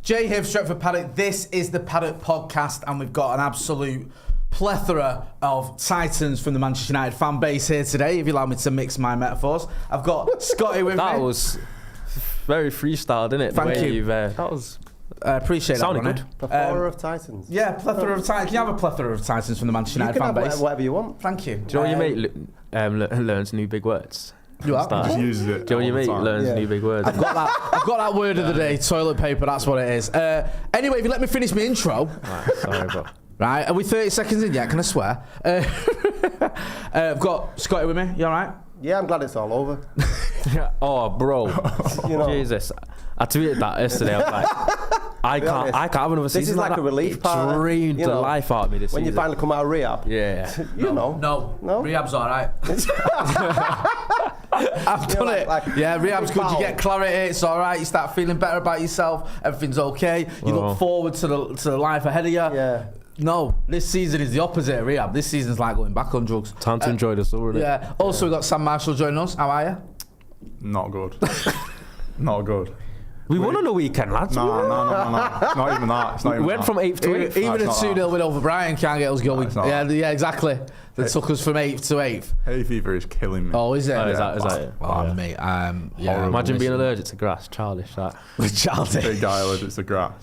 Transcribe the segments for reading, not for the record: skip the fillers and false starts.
Jay here for Stretford Paddock. This is the Paddock Podcast, and we've got an absolute plethora of titans from the Manchester United fan base here today, if you allow me to mix my metaphors. I've got Scotty with me. That was very freestyled, didn't it? Thank you. That was... appreciate that, sounded Ronnie. good. Plethora of titans. Yeah, plethora of titans. Can you have a plethora of titans from the Manchester United fan base? Whatever you want. Thank you. Do you know when your mate learns new big words? You have? Just uses it. Do you know when your mate learns Yeah. new big words? I've got that word of the day, toilet paper, that's what it is. Anyway, if you let me finish my intro. Right, sorry, bro. Right, are we 30 seconds in yet? Can I swear? I've got Scotty with me. You all right? Yeah, I'm glad it's all over. Oh, bro. You know, Jesus. I tweeted that yesterday. I was like, I can't have another season. this is like that. a relief It party. drained You the know, life out of me this when season. you finally come out of rehab. Yeah. You know. No. Rehab's all right. I've done it. Yeah, rehab's good. You get clarity. It's all right. You start feeling better about yourself. Everything's okay. You look forward to the life ahead of you. Yeah. No, this season is the opposite of rehab. This season's like going back on drugs. Time to enjoy the summer, isn't it? Yeah. Also, we've got Sam Marshall joining us. How are you? Not good. Not good. We won on the weekend, lads. No. Not even that. It's not We even went that. from 8th to 8th. Even a it's not 2-0 win over Brighton can't get us going. it's not Yeah, exactly. They took us from 8th to 8th. Hay fever is killing me. Oh, is it? Oh, is that it? Oh, Yeah. mate. Yeah. Imagine being allergic to grass. Childish, that. Childish. Big guy allergic to grass.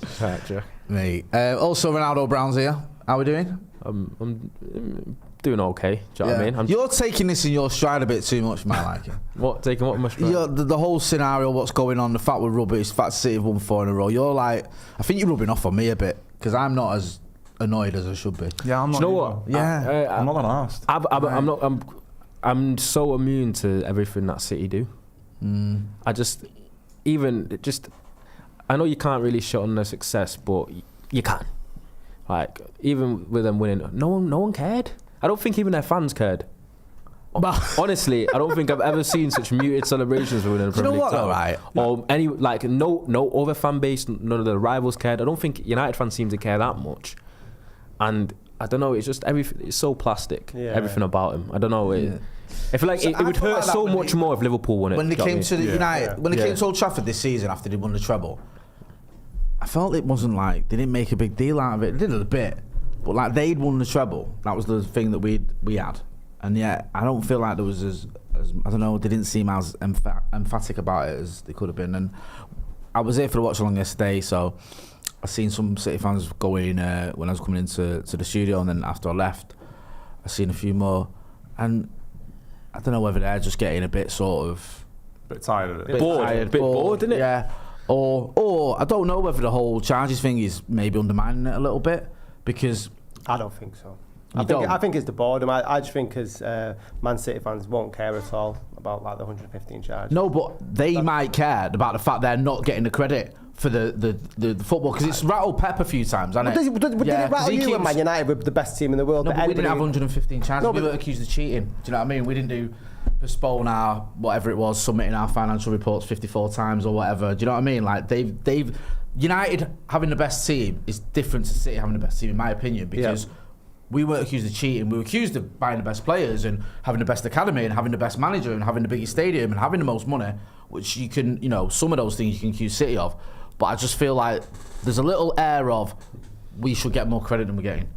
Mate. Also, Ronaldo Brown's here. How we doing? I'm doing okay. Do you know what I mean? You're taking this in your stride a bit too much for my liking. Taking what much? The whole scenario, what's going on, the fact we're rubbish, the fact City have won 4 in a row. You're like, I think you're rubbing off on me a bit because I'm not as annoyed as I should be. Yeah, I'm not. Do you know what? Yeah. I'm not that asked. I'm so immune to everything that City do. I know you can't really shut on their success, but you can. Like, even with them winning, no one cared. I don't think even their fans cared. Honestly, I don't think I've ever seen such muted celebrations for winning a Premier League title. Right? Or any, like, no other fan base, none of the rivals cared. I don't think United fans seem to care that much. And I don't know, it's just everything. It's so plastic. Yeah. Everything about him. I don't know. I feel like So it would I felt hurt like that so when much more if Liverpool won it. When they do you know came what to the United, Yeah. when they came to Old Trafford this season after they won the treble, I felt it wasn't like they didn't make a big deal out of it. They did a bit, but like they'd won the treble. That was the thing that we had, and yet I don't feel like there was as I don't know. They didn't seem as emphatic about it as they could have been. And I was here for the watch along yesterday, so I seen some City fans going when I was coming into the studio, and then after I left, I seen a few more, and I don't know whether they're just getting a bit sort of Bit tired of it. bit bored, isn't it? Yeah. Or I don't know whether the whole charges thing is maybe undermining it a little bit because I don't think so. don't? I think it's the boredom. I just think as Man City fans won't care at all about like the 115 charge. no, but they might care about the fact they're not getting the credit for the football because it's rattled Pep a few times, hasn't it? Did it rattle 'cause he you when keeps- Man United were the best team in the world? No, that but we didn't have anybody- 115 charges. No, We but- were accused of cheating. Do you know what I mean? We didn't do postpone our whatever it was, submitting our financial reports 54 times or whatever. Do you know what I mean? Like they've United having the best team is different to City having the best team in my opinion because we weren't accused of cheating. We were accused of buying the best players and having the best academy and having the best manager and having the biggest stadium and having the most money, which you can, some of those things you can accuse City of. But I just feel like there's a little air of we should get more credit than we're getting.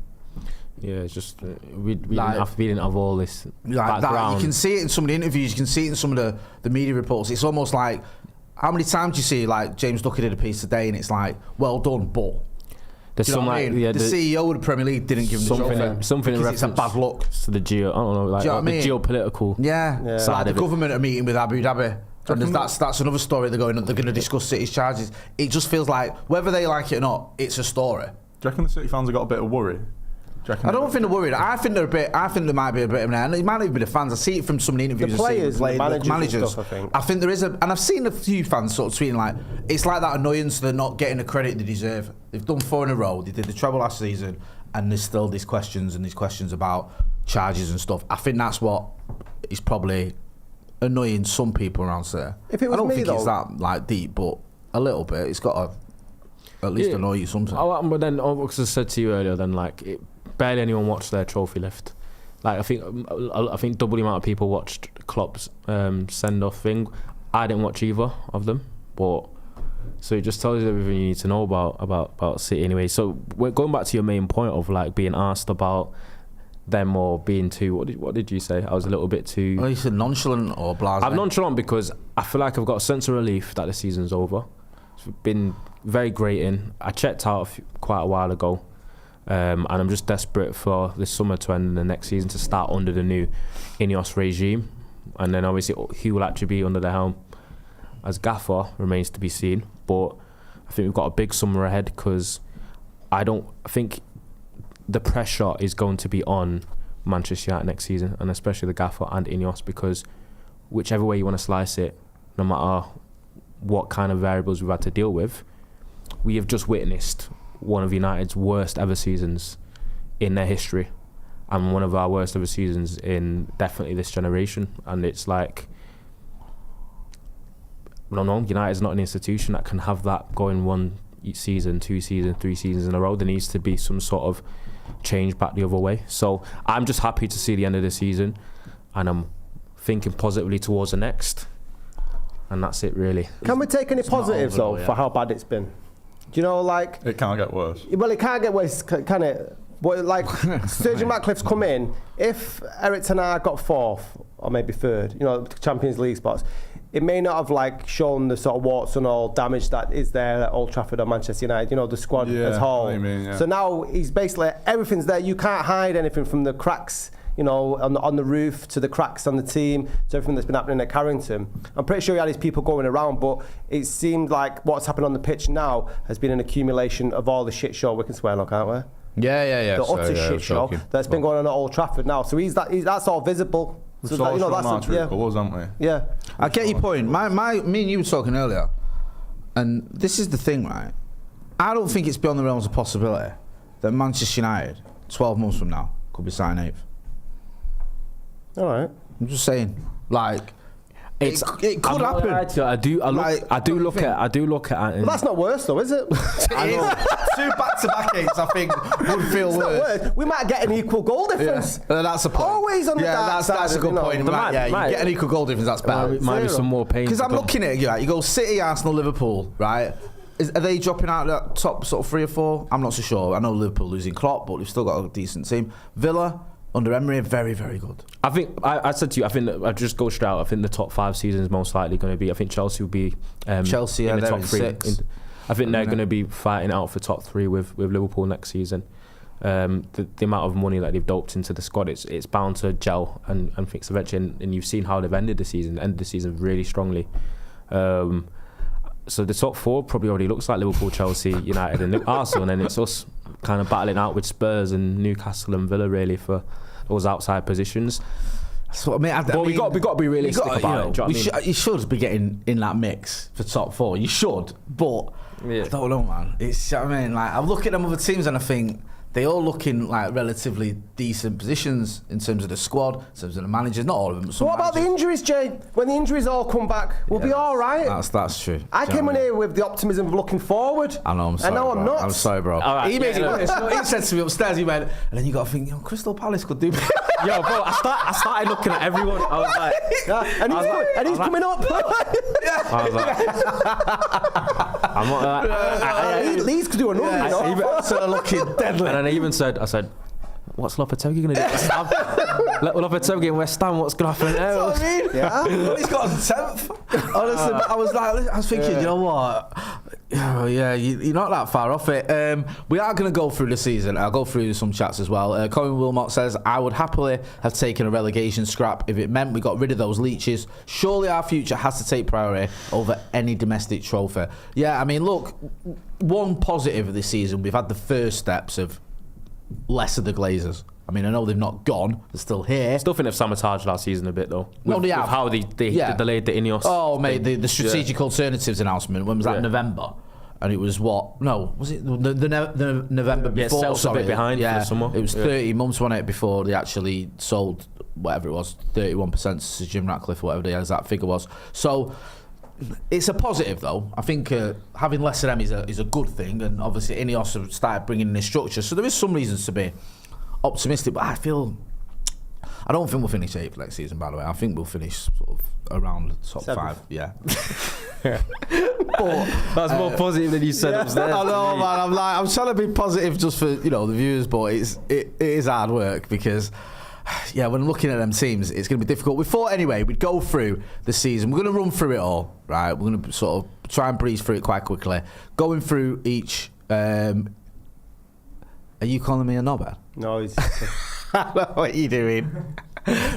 Yeah, it's just we didn't have all this Like background. that, you can see it in some of the interviews, you can see it in some of the media reports. It's almost like, how many times do you see like James Ducker did a piece today and it's like, well done, but There's do you know some what I like mean? The CEO of the Premier League didn't give him the trophy something in because it's a reference bad look. to the Do you know what I the mean? geopolitical. Yeah. So side like the of it. government are meeting with Abu Dhabi. And that's another story they're going to discuss City's charges. It just feels like, whether they like it or not, it's a story. Do you reckon the City fans have got a bit of worry? I don't think they're worried. I think there might be a bit of an. It might not even be the fans. I see it from some of the interviews. The players, the managers and stuff, I think. there is and I've seen a few fans sort of tweeting like, it's like that annoyance they're not getting the credit they deserve. They've done 4 in a row. They did the treble last season, and there's still these questions about charges and stuff. I think that's what is probably annoying some people around there. If it was I don't me, think though, it's that like deep, but a little bit. It's got to at least annoy you sometimes. But then, because I said to you earlier, then like barely anyone watched their trophy lift. Like I think double the amount of people watched Klopp's send-off thing. I didn't watch either of them, but So it just tells you everything you need to know about City anyway. So we're going back to your main point of like being asked about them or being too, what did you say? I was a little bit too... Well, you said nonchalant or blasé. I'm nonchalant because I feel like I've got a sense of relief that the season's over. It's been very grating. I checked out quite a while ago, and I'm just desperate for this summer to end and the next season to start under the new Ineos regime. And then obviously who will actually be under the helm as gaffer remains to be seen. But I think we've got a big summer ahead because I think the pressure is going to be on Manchester United next season, and especially the gaffer and Ineos, because whichever way you want to slice it, no matter what kind of variables we've had to deal with, we have just witnessed one of United's worst ever seasons in their history, and one of our worst ever seasons in definitely this generation. And it's like, I don't know, United's not an institution that can have that going one season, 2 seasons, 3 seasons in a row. There needs to be some sort of change back the other way. So I'm just happy to see the end of the season, and I'm thinking positively towards the next, and that's it really. Can we take any positives though for how bad it's been? Do you know, like... It can't get worse. Well, it can't get worse, can it? But like, Sturgeon Ratcliffe's come in. If Eric Ten Hag got 4th or maybe 3rd, you know, Champions League spots, it may not have like shown the sort of warts and all damage that is there at Old Trafford or Manchester United, you know, the squad as a whole. I mean, yeah. So now he's basically, everything's there. You can't hide anything from the cracks, you know, on the roof to the cracks on the team to everything that's been happening at Carrington. I'm pretty sure he had his people going around, but it seemed like what's happened on the pitch now has been an accumulation of all the shit show. We can swear, look, can't we? Yeah. The utter shit show that's been going on at Old Trafford now. So that's all visible. So that, you know, that's colours, aren't we? Yeah. I get your point. Me and you were talking earlier, and this is the thing, right? I don't think it's beyond the realms of possibility that Manchester United, 12 months from now, could be signed 8th. All right. I'm just saying, like, it could happen. I do look at it. Well, that's not worse though, is it? I know. 2 back-to-back 8s, I think, would feel worse. We might get an equal goal difference. Yeah, that's a point. Always on the dark side. That's a good point. You get an equal goal difference, that's better. Might be some more pain. Because I'm looking at it, you go City, Arsenal, Liverpool, right? Are they dropping out that top sort of 3 or 4? I'm not so sure. I know Liverpool losing Klopp, but they've still got a decent team. Villa, under Emery, very, very good. I think I said to you, I think that, I just go straight out. I think the top 5 seasons most likely going to be. I think Chelsea will be Chelsea in the top 3. 6. I think they're going to be fighting out for top 3 with Liverpool next season. The amount of money that they've doped into the squad, it's bound to gel and fix eventually. And you've seen how they've ended the season really strongly. So the top 4 probably already looks like Liverpool, Chelsea, United and Arsenal, and then it's us kind of battling out with Spurs and Newcastle and Villa really for those outside positions. That's what I mean. But we got to be realistic about it. You should be getting in that mix for top 4. You should, but I don't know, man. It's, I mean, like, I look at them other teams and I think they all look in like relatively decent positions in terms of the squad, in terms of the managers. Not all of them. But some what about the injuries, Jay? When the injuries all come back, we'll be all right. That's true. I came in here with the optimism of looking forward. I know. I'm sorry. I know I'm not. I'm sorry, bro. Right, he made it worse. He said to me upstairs, he went, and then you got to think, Crystal Palace could do better. Yo, bro, I started looking at everyone. I was like, and he's coming up. I was like, I'm not. Leeds could do another. Sort of looking deadly. And then I even said, what's Lopetegui going to do? Lopetegui in West Ham, what's going to happen there? That's what I mean. Yeah. He's got a 10th. Honestly, but I was thinking, you know what? Oh, yeah, you're not that far off it. We are going to go through the season. I'll go through some chats as well. Colin Wilmot says, I would happily have taken a relegation scrap if it meant we got rid of those leeches. Surely our future has to take priority over any domestic trophy. Yeah, I mean, look, one positive of this season, we've had the first steps of less of the Glazers. I mean, I know they've not gone; they're still here. Still think they've sabotaged last season a bit, though. No, they have. With how they delayed the Ineos. Oh, mate, the strategic alternatives announcement. When was that? November. And it was what? No, was it the November before? Yeah, Celtic a bit behind for the summer. It was 30 months, wasn't it, before they actually sold whatever it was, 31% to Jim Ratcliffe, whatever the exact figure was. So it's a positive, though. I think having less of them is a good thing, and obviously Ineos have started bringing in this structure. So there is some reasons to be optimistic, but I feel I don't think we'll finish 8th next season, by the way. I think we'll finish sort of around the top 5. Yeah. But That's more positive than you said upstairs. I know, man. I'm trying to be positive just for the viewers, but it is hard work because. Yeah, when looking at them teams, it's going to be difficult. We thought anyway we'd go through the season. We're going to run through it all, right? We're going to sort of try and breeze through it quite quickly. Going through each. Are you calling me a knobhead? No, he's. I know what you're doing.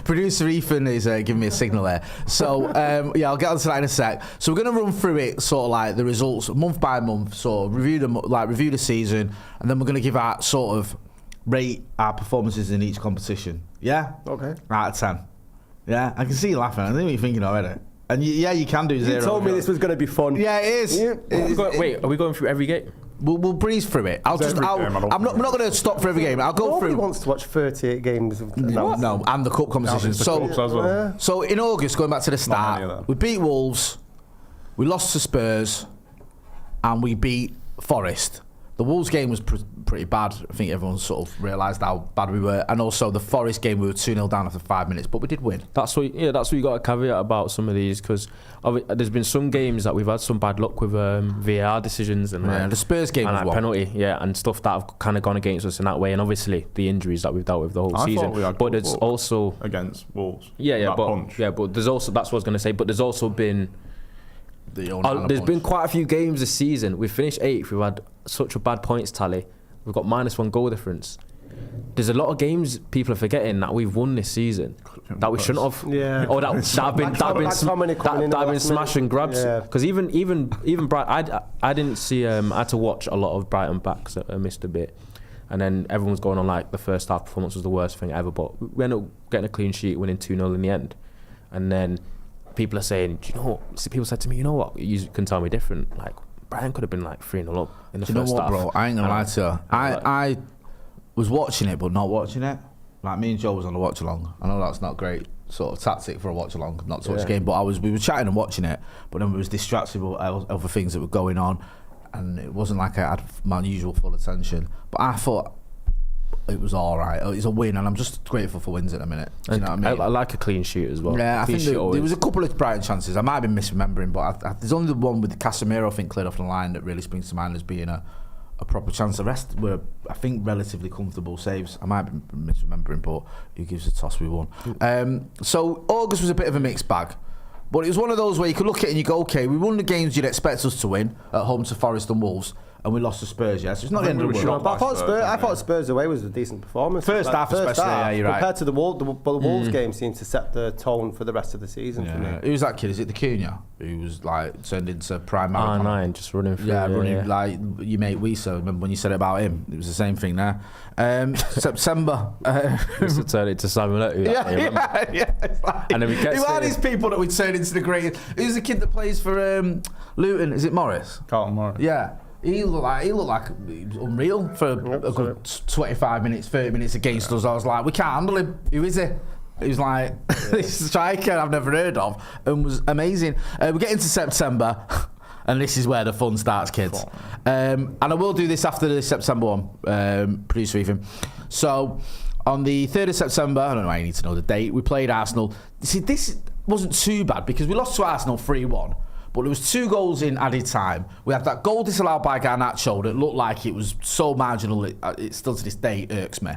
Producer Ethan is giving me a signal there. So, I'll get onto that in a sec. So we're going to run through it, sort of like the results month by month, sort of review the season, and then we're going to give our sort of rate our performances in each competition. Yeah? Okay. Out of 10. Yeah? I can see you laughing. I know what you're thinking already. And you can do 0. You told me this was going to be fun. Yeah, it is. Yeah. Wait, are we going through every game? We'll breeze through it. I'm not going to stop for every game. I'll go through. Nobody wants to watch 38 games. No, and the cup competition. So in August, going back to the start, we beat Wolves, we lost to Spurs, and we beat Forest. The Wolves game was pretty bad. I think everyone sort of realised how bad we were, and also the Forest game we were 2-0 down after 5 minutes, but we did win. That's what you got to caveat about some of these, because there's been some games that we've had some bad luck with VAR decisions and the Spurs game was one penalty, and stuff that have kind of gone against us in that way, and obviously the injuries that we've dealt with the whole season. But there's also against Wolves. But there's also, that's what I was going to say. But there's also been there's been quite a few games this season. We've finished 8th. We've had such a bad points tally. We've got -1 goal difference. There's a lot of games people are forgetting that we've won this season that we shouldn't have. Yeah. Or that have been smash and grabs. Because even Brighton, I didn't see. I had to watch a lot of Brighton back, so I missed a bit. And then everyone's going on like the first half performance was the worst thing ever. But we ended up getting a clean sheet, winning 2-0 in the end. And then people are saying, do you know what? People said to me, you know what? You can tell me different. Like, Brian could have been like 3-0 up in the first half. Bro? I ain't gonna lie to you. I was watching it, but not watching it. Like, me and Joe was on a watch along. I know that's not great sort of tactic for a watch along, not to watch the game, but we were chatting and watching it, but then we was distracted with other things that were going on, and it wasn't like I had my usual full attention. But I thought it was all right. It's a win, and I'm just grateful for wins at the minute. Do you know what I mean? I like a clean sheet as well. Yeah, I think there was a couple of Brighton chances. I might have been misremembering, but there's only the one with Casemiro, I think, cleared off the line that really springs to mind as being a proper chance. The rest were, I think, relatively comfortable saves. I might be misremembering, but who gives a toss? We won. So August was a bit of a mixed bag, but it was one of those where you could look at it and you go, okay, we won the games you'd expect us to win at home to Forest and Wolves, and we lost to Spurs, so it's not the end of the world. But I thought Spurs away was a decent performance. First half especially, yeah, you're right. Compared to the Wolves game seemed to set the tone for the rest of the season for me. Who's that kid? Is it the Cunha? Who was like turned into prime R9, just running through. Running like your mate Wisa. Remember when you said it about him? It was the same thing there. September. Used to turn it to Simon Letu. Yeah. Like, and then who are these people that we turn into the greatest? Who's the kid that plays for Luton? Is it Morris? Carlton Morris. Yeah. He looked like he was unreal for a good 25 minutes, 30 minutes against us. I was like, we can't handle him. Who is he? He was like, this striker I've never heard of, and was amazing. We get into September, and this is where the fun starts, kids. And I will do this after the September one, producer Ethan. So, on the 3rd of September, I don't know why you need to know the date, we played Arsenal. See, this wasn't too bad, because we lost to Arsenal 3-1. But there was 2 goals in added time. We had that goal disallowed by Garnacho that looked like it was so marginal, it still to this day irks me.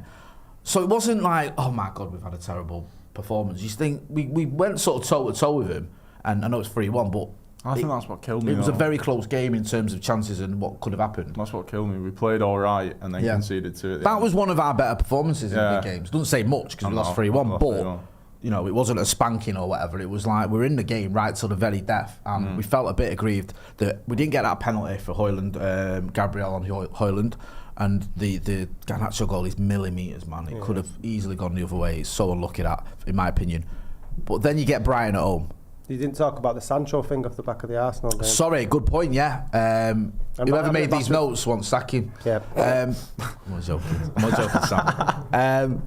So it wasn't like, oh my God, we've had a terrible performance. You think we went sort of toe-to-toe with him, and I know it's 3-1, but I think that's what killed me. It was a very close game in terms of chances and what could have happened. That's what killed me. We played all right and then conceded 2 at the That end. was one of our better performances in big games. Doesn't say much because we lost 3-1, but you know, it wasn't a spanking or whatever. It was like we're in the game right till the very death, and we felt a bit aggrieved that we didn't get that penalty for Højlund, Gabriel on Højlund, and the Garnacho goal is millimetres, man. It could have easily gone the other way. It's so unlucky that, in my opinion. But then you get Brighton at home. You didn't talk about the Sancho thing off the back of the Arsenal game. Sorry, good point, yeah. Whoever made these notes wants sacking. Yeah. I'm not joking, Sam.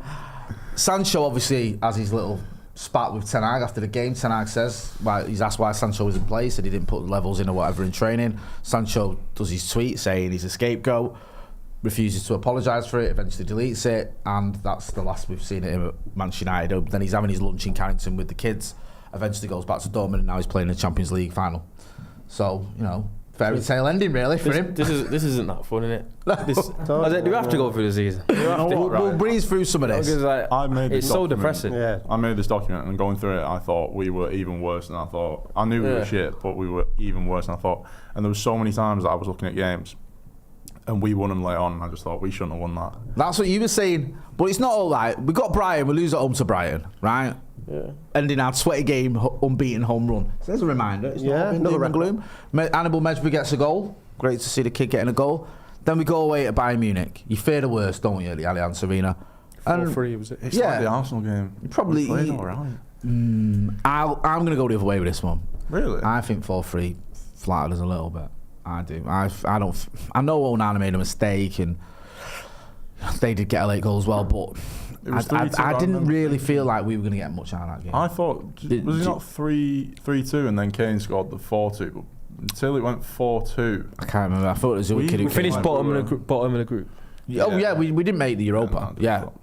Sancho obviously has his little spat with Ten Hag after the game. Ten Hag says, he's asked why Sancho was in place, said he didn't put the levels in or whatever in training. Sancho does his tweet saying he's a scapegoat. refuses to apologise for it, eventually deletes it, and that's the last we've seen of him at Manchester United. Then he's having his lunch in Carrington with the kids, eventually goes back to Dortmund, and now he's playing in the Champions League final. So, fairy tale ending really for him. This isn't that fun, is it? Do we have to go through the season? We'll breeze through some of this. It's so depressing. Yeah. I made this document, and going through it, I thought we were even worse than I thought. I knew we were shit, but we were even worse than I thought. And there was so many times that I was looking at games, and we won them late on, and I just thought we shouldn't have won that. That's what you were saying, but it's not all right. We got Brighton, we lose at home to Brighton, right? Yeah. Ending our 20 game unbeaten home run. So there's a reminder. It's not been doom and gloom. Hannibal Mejbri gets a goal. Great to see the kid getting a goal. Then we go away to Bayern Munich. You fear the worst, don't you, at the Allianz Arena? 4-3 was it? It's like the Arsenal game. Probably. We played all right. I'm going to go the other way with this one. Really? I think 4-3 flattered us a little bit. I do. I know Onana made a mistake, and they did get a late goal as well, but I didn't really feel like we were going to get much out of that game. I thought, was it not 3-2 and then Kane scored the 4-2? Until it went 4-2. I can't remember. I thought it was a wicked. We finished bottom in the group. We didn't make the Europa.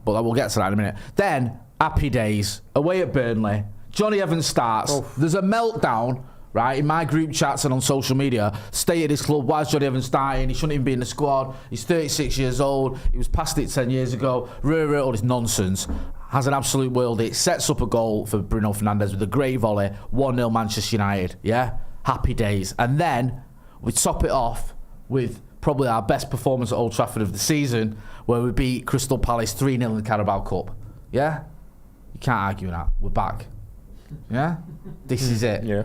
But we'll get to that in a minute. Then, happy days, away at Burnley. Johnny Evans starts. There's a meltdown, right, in my group chats and on social media. Stay at this club. Why is Johnny Evans starting? He shouldn't even be in the squad. He's 36 years old. He was past it 10 years ago. All this nonsense. Has an absolute worldie. Sets up a goal for Bruno Fernandes with a great volley. 1-0 Manchester United. Yeah? Happy days. And then we top it off with probably our best performance at Old Trafford of the season, where we beat Crystal Palace 3-0 in the Carabao Cup. Yeah? You can't argue with that. We're back. Yeah? This is it. Yeah.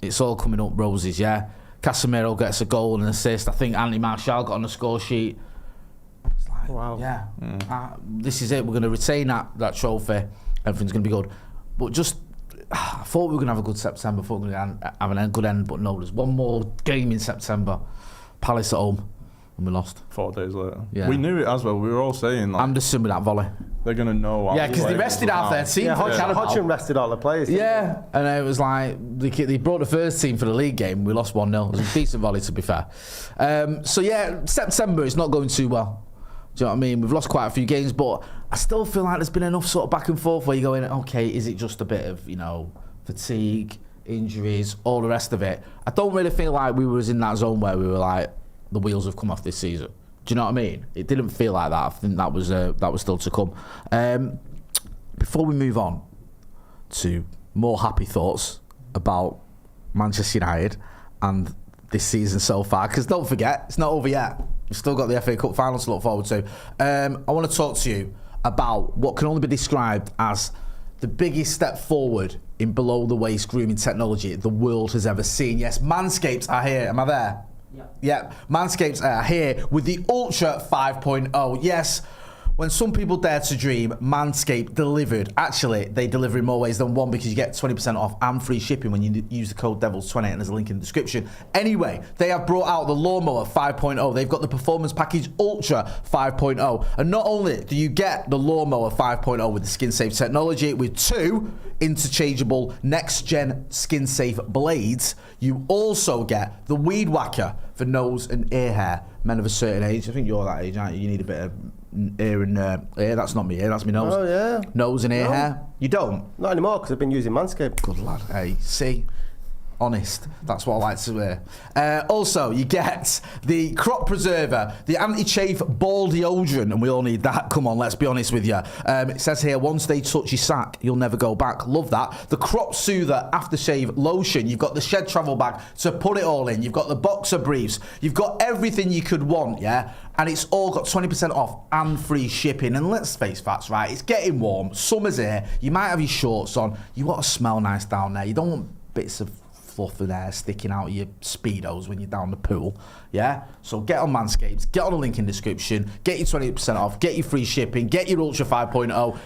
It's all coming up roses, yeah? Casemiro gets a goal and an assist. I think Anthony Martial got on the score sheet. It's like, wow. Yeah. This is it. We're going to retain that trophy. Everything's going to be good. But just, I thought we were going to have a good September. I thought we were going to have a good end, but no, there's one more game in September. Palace at home. And we lost. 4 days later. Yeah. We knew it as well. We were all saying, like, Anderson with that volley. they're going to know. Yeah, because they rested half their team. Yeah, Hodgson rested all the players. Yeah, and it was like they brought the first team for the league game. We lost 1-0. It was a decent volley, to be fair. So yeah, September is not going too well. Do you know what I mean? We've lost quite a few games, but I still feel like there's been enough sort of back and forth where you're going, okay, is it just a bit of, fatigue, injuries, all the rest of it? I don't really feel like we was in that zone where we were like, the wheels have come off this season. Do you know what I mean? It didn't feel like that. I think that was still to come. Before we move on to more happy thoughts about Manchester United and this season so far, because don't forget, it's not over yet. We've still got the FA Cup final to look forward to. I want to talk to you about what can only be described as the biggest step forward in below-the-waist grooming technology the world has ever seen. Yes, Manscaped are here. Am I there? Yeah, Manscaped are here with the Ultra 5.0. Yes, when some people dare to dream, Manscaped delivered. Actually, they deliver in more ways than one, because you get 20% off and free shipping when you use the code DEVILS20, and there's a link in the description. Anyway, they have brought out the Lawnmower 5.0. They've got the Performance Package Ultra 5.0. And not only do you get the Lawnmower 5.0 with the skin-safe technology, with 2 interchangeable next-gen skin-safe blades, you also get the Weed Whacker for nose and ear hair. Men of a certain age, I think you're that age, aren't you? You need a bit of ear and ear. That's not me ear, that's my nose. Oh, yeah. Nose and ear hair. You don't? Not anymore, because I've been using Manscaped. Good lad. Hey, see? Honest. That's what I like to hear. Also, you get the Crop Preserver, the Anti-Chafe Ball Deodorant, and we all need that. Come on, let's be honest with you. It says here, once they touch your sack, you'll never go back. Love that. The Crop Soother Aftershave Lotion. You've got the Shed Travel Bag to put it all in. You've got the Boxer Briefs. You've got everything you could want, yeah? And it's all got 20% off and free shipping. And let's face facts, right? It's getting warm. Summer's here. You might have your shorts on. You want to smell nice down there. You don't want bits of fluff and hair sticking out of your Speedos when you're down the pool, yeah? So get on Manscaped, get on the link in the description, get your 20% off, get your free shipping, get your Ultra 5.0.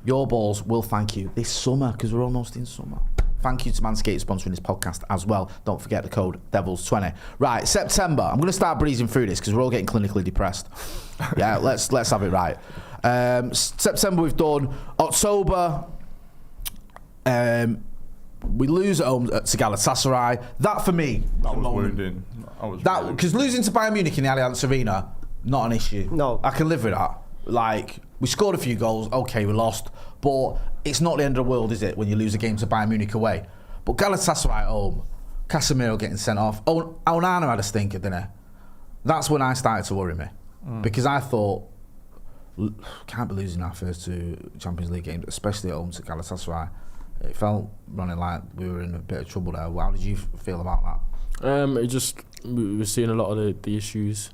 Your balls will thank you this summer, because we're almost in summer. Thank you to Manscaped sponsoring this podcast as well. Don't forget the code DEVILS20. Right, September. I'm going to start breezing through this because we're all getting clinically depressed. Yeah, let's have it right. September we've done. October, we lose at home to Galatasaray. That for me, that was wounding. Because losing to Bayern Munich in the Allianz Arena, not an issue. No. I can live with that. Like, we scored a few goals, okay, we lost, but it's not the end of the world, is it, when you lose a game to Bayern Munich away? But Galatasaray at home, Casemiro getting sent off. Onana had a stinker, didn't he? That's when I started to worry me. Because I thought, can't be losing our first 2 Champions League games, especially at home to Galatasaray. It felt running like we were in a bit of trouble there. How did you feel about that? We were seeing a lot of the issues,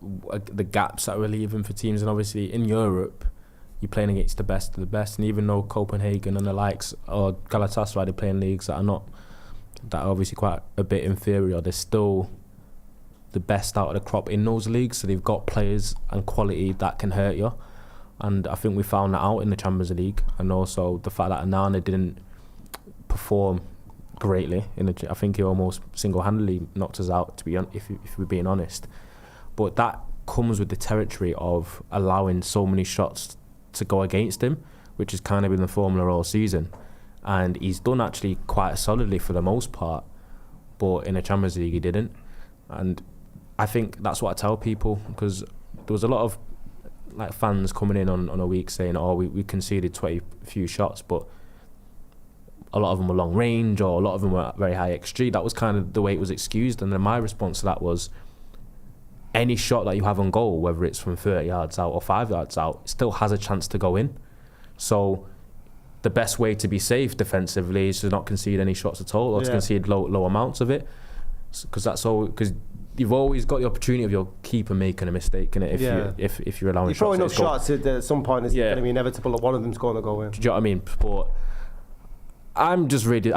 the gaps that we're leaving for teams, and obviously in Europe, you're playing against the best of the best, and even though Copenhagen and the likes or Galatasaray, they play in leagues that are obviously quite a bit inferior, they're still the best out of the crop in those leagues, so they've got players and quality that can hurt you. And I think we found that out in the Champions League, and also the fact that Onana didn't perform greatly I think he almost single-handedly knocked us out, if we're being honest. But that comes with the territory of allowing so many shots to go against him, which has kind of been the formula all season. And he's done actually quite solidly for the most part, but in the Champions League he didn't. And I think that's what I tell people, because there was a lot of like fans coming in on a week saying, we conceded 20 few shots, but a lot of them were long range, or a lot of them were very high XG. That was kind of the way it was excused. And then my response to that was, any shot that you have on goal, whether it's from 30 yards out or 5 yards out, still has a chance to go in. So the best way to be safe defensively is to not concede any shots at all, or to concede low amounts of it, because you've always got the opportunity of your keeper making a mistake in it if you're allowing shots. You're throwing up shots at some point, it's going to be inevitable that one of them's going to go in. Do you know what I mean? But I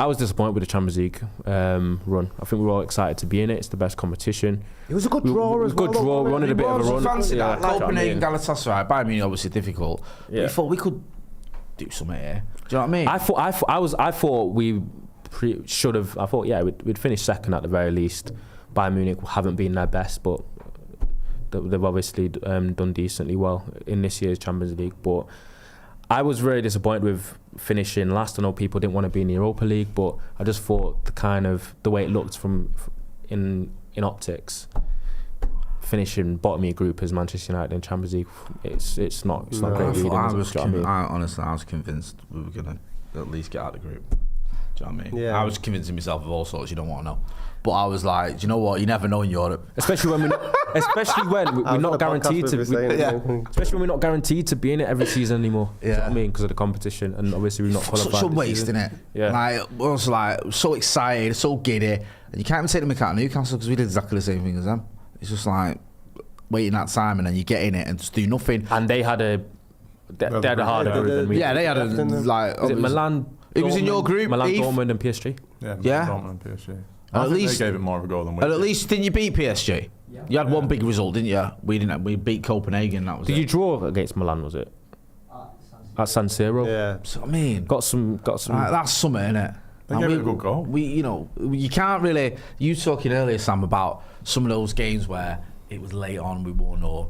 was disappointed with the Champions League run. I think we were all excited to be in it. It's the best competition. It was a good draw as well. Good draw. We wanted a bit of a run. Fancy that. Copenhagen, Galatasaray, Bayern Munich obviously difficult. Yeah. We thought we could do something here. Do you know what I mean? I thought we should have. I thought we'd finish second at the very least. Bayern Munich haven't been their best, but they've obviously done decently well in this year's Champions League. But I was very disappointed with finishing last. I know people didn't want to be in the Europa League, but I just thought the way it looked from in optics, finishing bottom of your group as Manchester United in Champions League, it's not great reading. Honestly, I was convinced we were going to at least get out of the group. Do you know what I mean? Yeah. I was convincing myself of all sorts you don't want to know. But I was like, do you know what? You never know in Europe, especially when we're not guaranteed to. Especially when we're not guaranteed to be in it every season anymore. Yeah, you know what I mean, because of the competition, and obviously we've not qualified. Such a waste, isn't it? Yeah, like we're also like so excited, so giddy, and you can't even take them out of Newcastle because we did exactly the same thing as them. It's just like waiting that time, and then you get in it and just do nothing. And they had a harder group than we. Yeah, they had a like. Was it Milan? It was in your group. Milan, Dortmund, and PSG. Yeah, Dortmund and PSG. At least they gave it more of a goal than we did. At least didn't you beat PSG? Yeah. You had one big result, didn't you? We didn't. We beat Copenhagen. That was. Did you draw against Milan? Was it? At San Siro. Yeah. So I mean, got some. That's something, innit? They gave it a good goal. You can't really. You talking earlier, Sam, about some of those games where it was late on, we won, or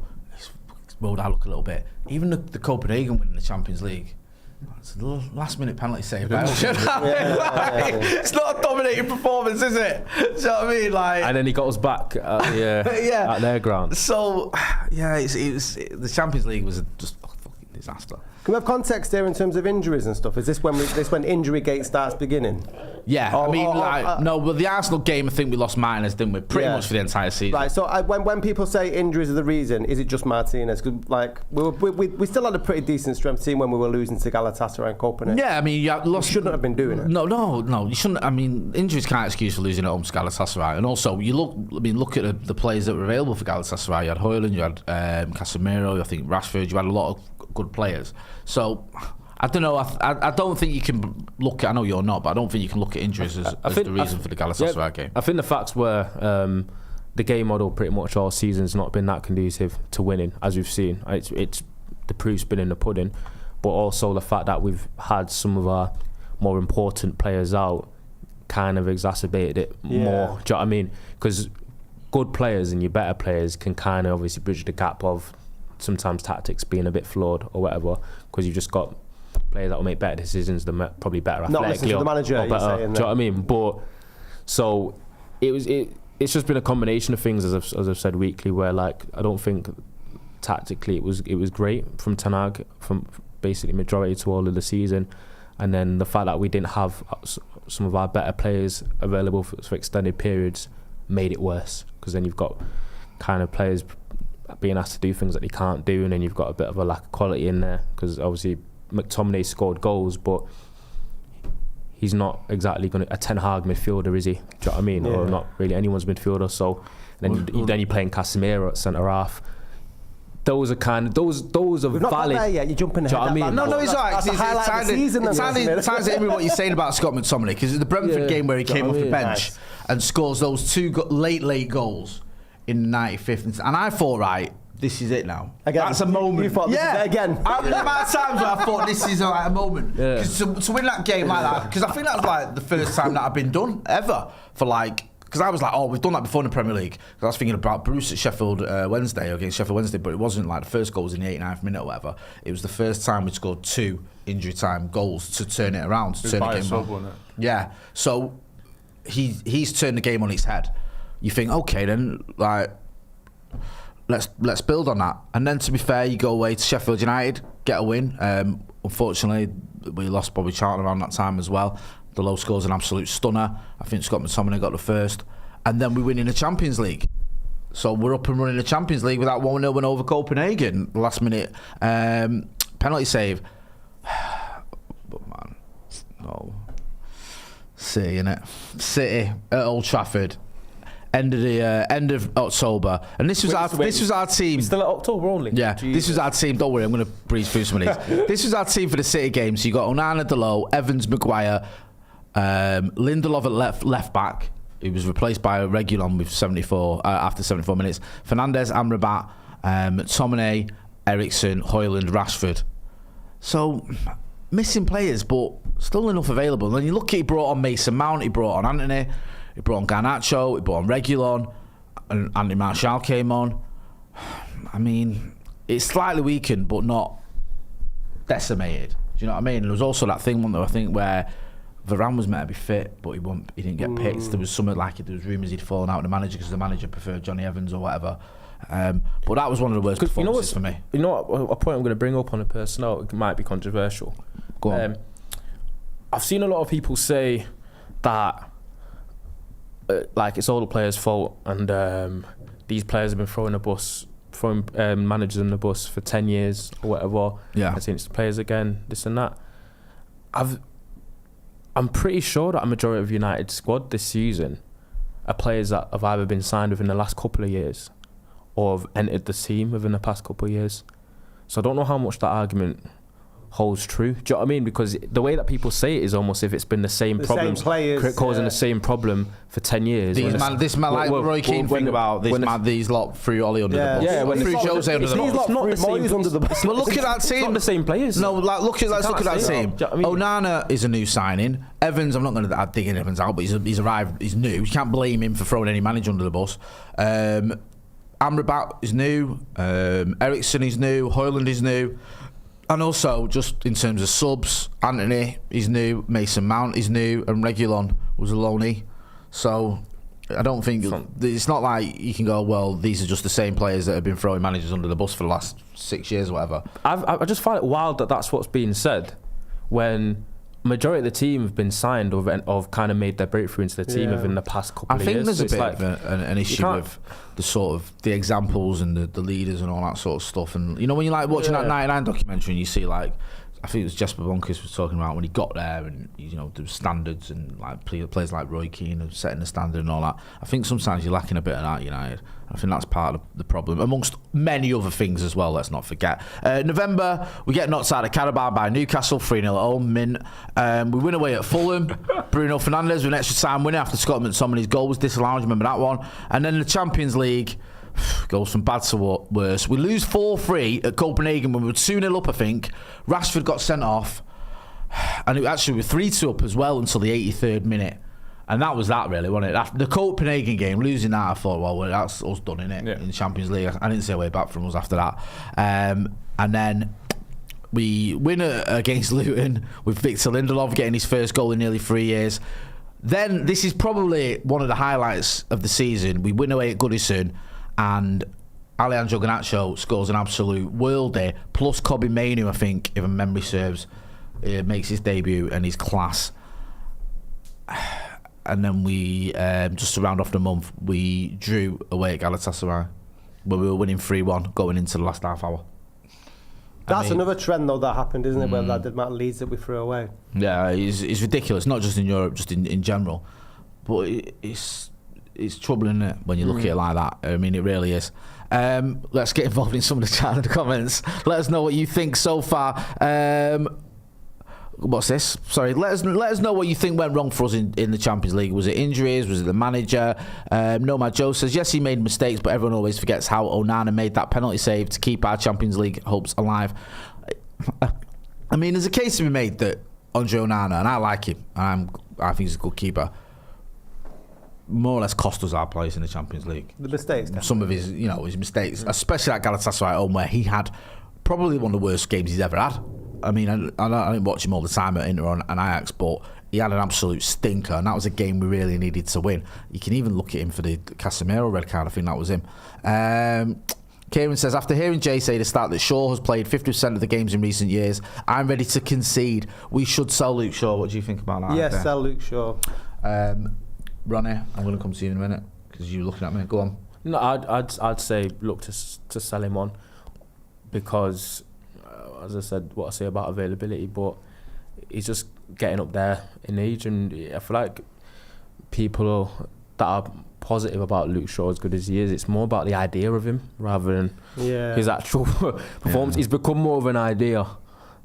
rolled our luck a little bit. Even the Copenhagen winning the Champions League. It's a little last-minute penalty save. It's not a dominating performance, is it? Do you know what I mean? Like, and then he got us back at their ground. So, the Champions League was just a fucking disaster. Can we have context there in terms of injuries and stuff? Is this when injury gate starts beginning? Yeah, but the Arsenal game, I think we lost Martinez, didn't we? Pretty much for the entire season. Right. So when people say injuries are the reason, is it just Martinez? Because like we still had a pretty decent strength team when we were losing to Galatasaray and Copenhagen. Yeah, I mean, you shouldn't have been doing it. No, you shouldn't. I mean, injuries can't excuse for losing at home to Galatasaray. And also, look at the players that were available for Galatasaray. You had Højlund, you had Casemiro, I think Rashford. You had a lot of good players. So I don't know. I don't think you can look at. I know you're not, but I don't think you can look at injuries as the reason for the Galatasaray game. I think the facts were the game model pretty much all season's not been that conducive to winning, as we've seen. It's the proof's been in the pudding, but also the fact that we've had some of our more important players out kind of exacerbated it more. Do you know what I mean? Because good players and your better players can kind of obviously bridge the gap of sometimes tactics being a bit flawed or whatever, because you've just got players that will make better decisions than probably better athletically. Not listen to the manager, or better, do you know what I mean? But so it it's just been a combination of things, as I've said weekly, where like I don't think tactically it was great from Ten Hag from basically majority to all of the season, and then the fact that we didn't have some of our better players available for extended periods made it worse, because then you've got kind of players being asked to do things that they can't do, and then you've got a bit of a lack of quality in there, because obviously McTominay scored goals, but he's not exactly going to a Ten Hag midfielder, is he? Do you know what I mean? Or not really anyone's midfielder. So then you're playing Casemiro at centre half. Those are kind of those are We've valid. not got there yet. You're jumping ahead. Do you know what I mean? No, he's alright. That's the highlight of the season. It ties in with what you're saying about Scott McTominay, because the Brentford game where he came off the bench and scores those two late goals in the 95th, and I thought, right, this is it now. Again, that's a moment. You thought this is it again. The amount of times where I thought this is a moment. Because to win that game like that, because I think that was like the first time that had been done ever for like. Because I was like, we've done that before in the Premier League. Because I was thinking about Bruce at Sheffield Wednesday, against Sheffield Wednesday, but it wasn't like the first goal was in the 89th minute or whatever. It was the first time we scored 2 injury time goals to turn it around, to turn the game around. Yeah, so he's turned the game on its head. You think, okay, then like let's build on that. And then, to be fair, you go away to Sheffield United, get a win. Unfortunately, we lost Bobby Charlton around that time as well. The low score's an absolute stunner. I think Scott McTominay got the first. And then we win in the Champions League. So we're up and running the Champions League with that 1-0 win over Copenhagen. Last minute penalty save. But man, no. City, innit? City at Old Trafford. End of October, and this was our team. Still at October only. Yeah, Jesus. This was our team. Don't worry, I'm going to breeze through some of these. This was our team for the City game. So you got Onana, Delo, Evans, Maguire, Lindelof at left back, who was replaced by Reguilon with 74 after 74 minutes. Fernandes, Amrabat, McTominay, Eriksen, Højlund, Rashford. So missing players, but still enough available. And then you look at, he brought on Mason Mount, he brought on Anthony, he brought on Garnacho, he brought on Reguilon, and Anthony Martial came on. I mean, it's slightly weakened, but not decimated. Do you know what I mean? There was also that thing, wasn't there, I think, where Varane was meant to be fit, but he didn't get picked. There was something like it. There was rumours he'd fallen out with the manager because the manager preferred Johnny Evans or whatever. But that was one of the worst performances for me. You know what? A point I'm going to bring up on a personnel, it might be controversial. Go on. I've seen a lot of people say that like it's all the players' fault, and these players have been throwing managers in the bus for 10 years or whatever. Yeah. I think it's the players again, this and that. I'm pretty sure that a majority of United's squad this season are players that have either been signed within the last couple of years or have entered the team within the past couple of years. So I don't know how much that argument holds true. Do you know what I mean? Because the way that people say it is almost if it's been the same problems, causing the same problem for 10n years. This man, like Roy Keane thing about these lot threw Ollie under the bus. Yeah, when threw Jose under the bus. It's not the same under the bus. But look at that team. It's not the same players. No, like let's look at that team. Do you know what I mean? Onana is a new signing. Evans, I'm not going to dig Evans out, but he's arrived. He's new. You can't blame him for throwing any manager under the bus. Amrabat is new. Eriksen is new. Højlund is new. And also, just in terms of subs, Anthony is new, Mason Mount is new, and Reguilon was a loanee. So I don't think it's not like you can go, well, these are just the same players that have been throwing managers under the bus for the last 6 years or whatever. I just find it wild that that's what's being said when majority of the team have been signed or kind of made their breakthrough into the team within the past couple of years. I think there's a bit of an issue with the sort of the examples and the leaders and all that sort of stuff. And you know, when you're like watching that 99 documentary and you see like, I think it was Jesper Bonkus was talking about when he got there, and you know there was standards and like players like Roy Keane and setting the standard and all that. I think sometimes you're lacking a bit of that, United. I think that's part of the problem, amongst many other things as well. Let's not forget. November, we get knocked out of Carabao by Newcastle 3-0 at home. Mint. We win away at Fulham. Bruno Fernandes with an extra time winning after Scott McTominay's goal was disallowed. Remember that one? And then the Champions League goes from bad to worse. We lose 4-3 at Copenhagen when we were 2-0 up, I think. Rashford got sent off, and it actually was 3-2 up as well until the 83rd minute. And that was that, really, wasn't it? After the Copenhagen game, losing that, I thought, well, that's us done, innit? Yeah. In the Champions League. I didn't see a way back from us after that. And then we win against Luton with Victor Lindelof getting his first goal in nearly 3 years. Then this is probably one of the highlights of the season. We win away at Goodison, and Alejandro Garnacho scores an absolute worldie. Plus Kobbie Mainoo, I think, if my memory serves, makes his debut, and he's class. And then we, just to round off the month, we drew away at Galatasaray, where we were winning 3-1 going into the last half hour. That's another trend, though, that happened, isn't it? Where that the amount of leads that we threw away. Yeah, it's ridiculous. Not just in Europe, just in general. But it's troubling, isn't it, when you look at it like that. I mean, it really is. Let's get involved in some of the chat and the comments. Let us know what you think so far. What's this? Sorry, let us know what you think went wrong for us in the Champions League. Was it injuries? Was it the manager? Nomad Joe says, yes, he made mistakes, but everyone always forgets how Onana made that penalty save to keep our Champions League hopes alive. I mean, there's a case to be made that Andre Onana, and I like him, I think he's a good keeper, more or less cost us our place in the Champions League. The mistakes, definitely. Some of his mistakes, especially at Galatasaray at home, where he had probably one of the worst games he's ever had. I mean, I didn't watch him all the time at Inter and Ajax, but he had an absolute stinker, and that was a game we really needed to win. You can even look at him for the Casemiro red card. I think that was him. Kieran says, after hearing Jay say at the start that Shaw has played 50% of the games in recent years, I'm ready to concede. We should sell Luke Shaw. What do you think about that? Yes, sell Luke Shaw. Ronnie, I'm going to come to you in a minute because you're looking at me. Go on. No, I'd say look to sell him on, because as I said, what I say about availability, but he's just getting up there in age, and I feel like people that are positive about Luke Shaw as good as he is, it's more about the idea of him rather than his actual performance. He's become more of an idea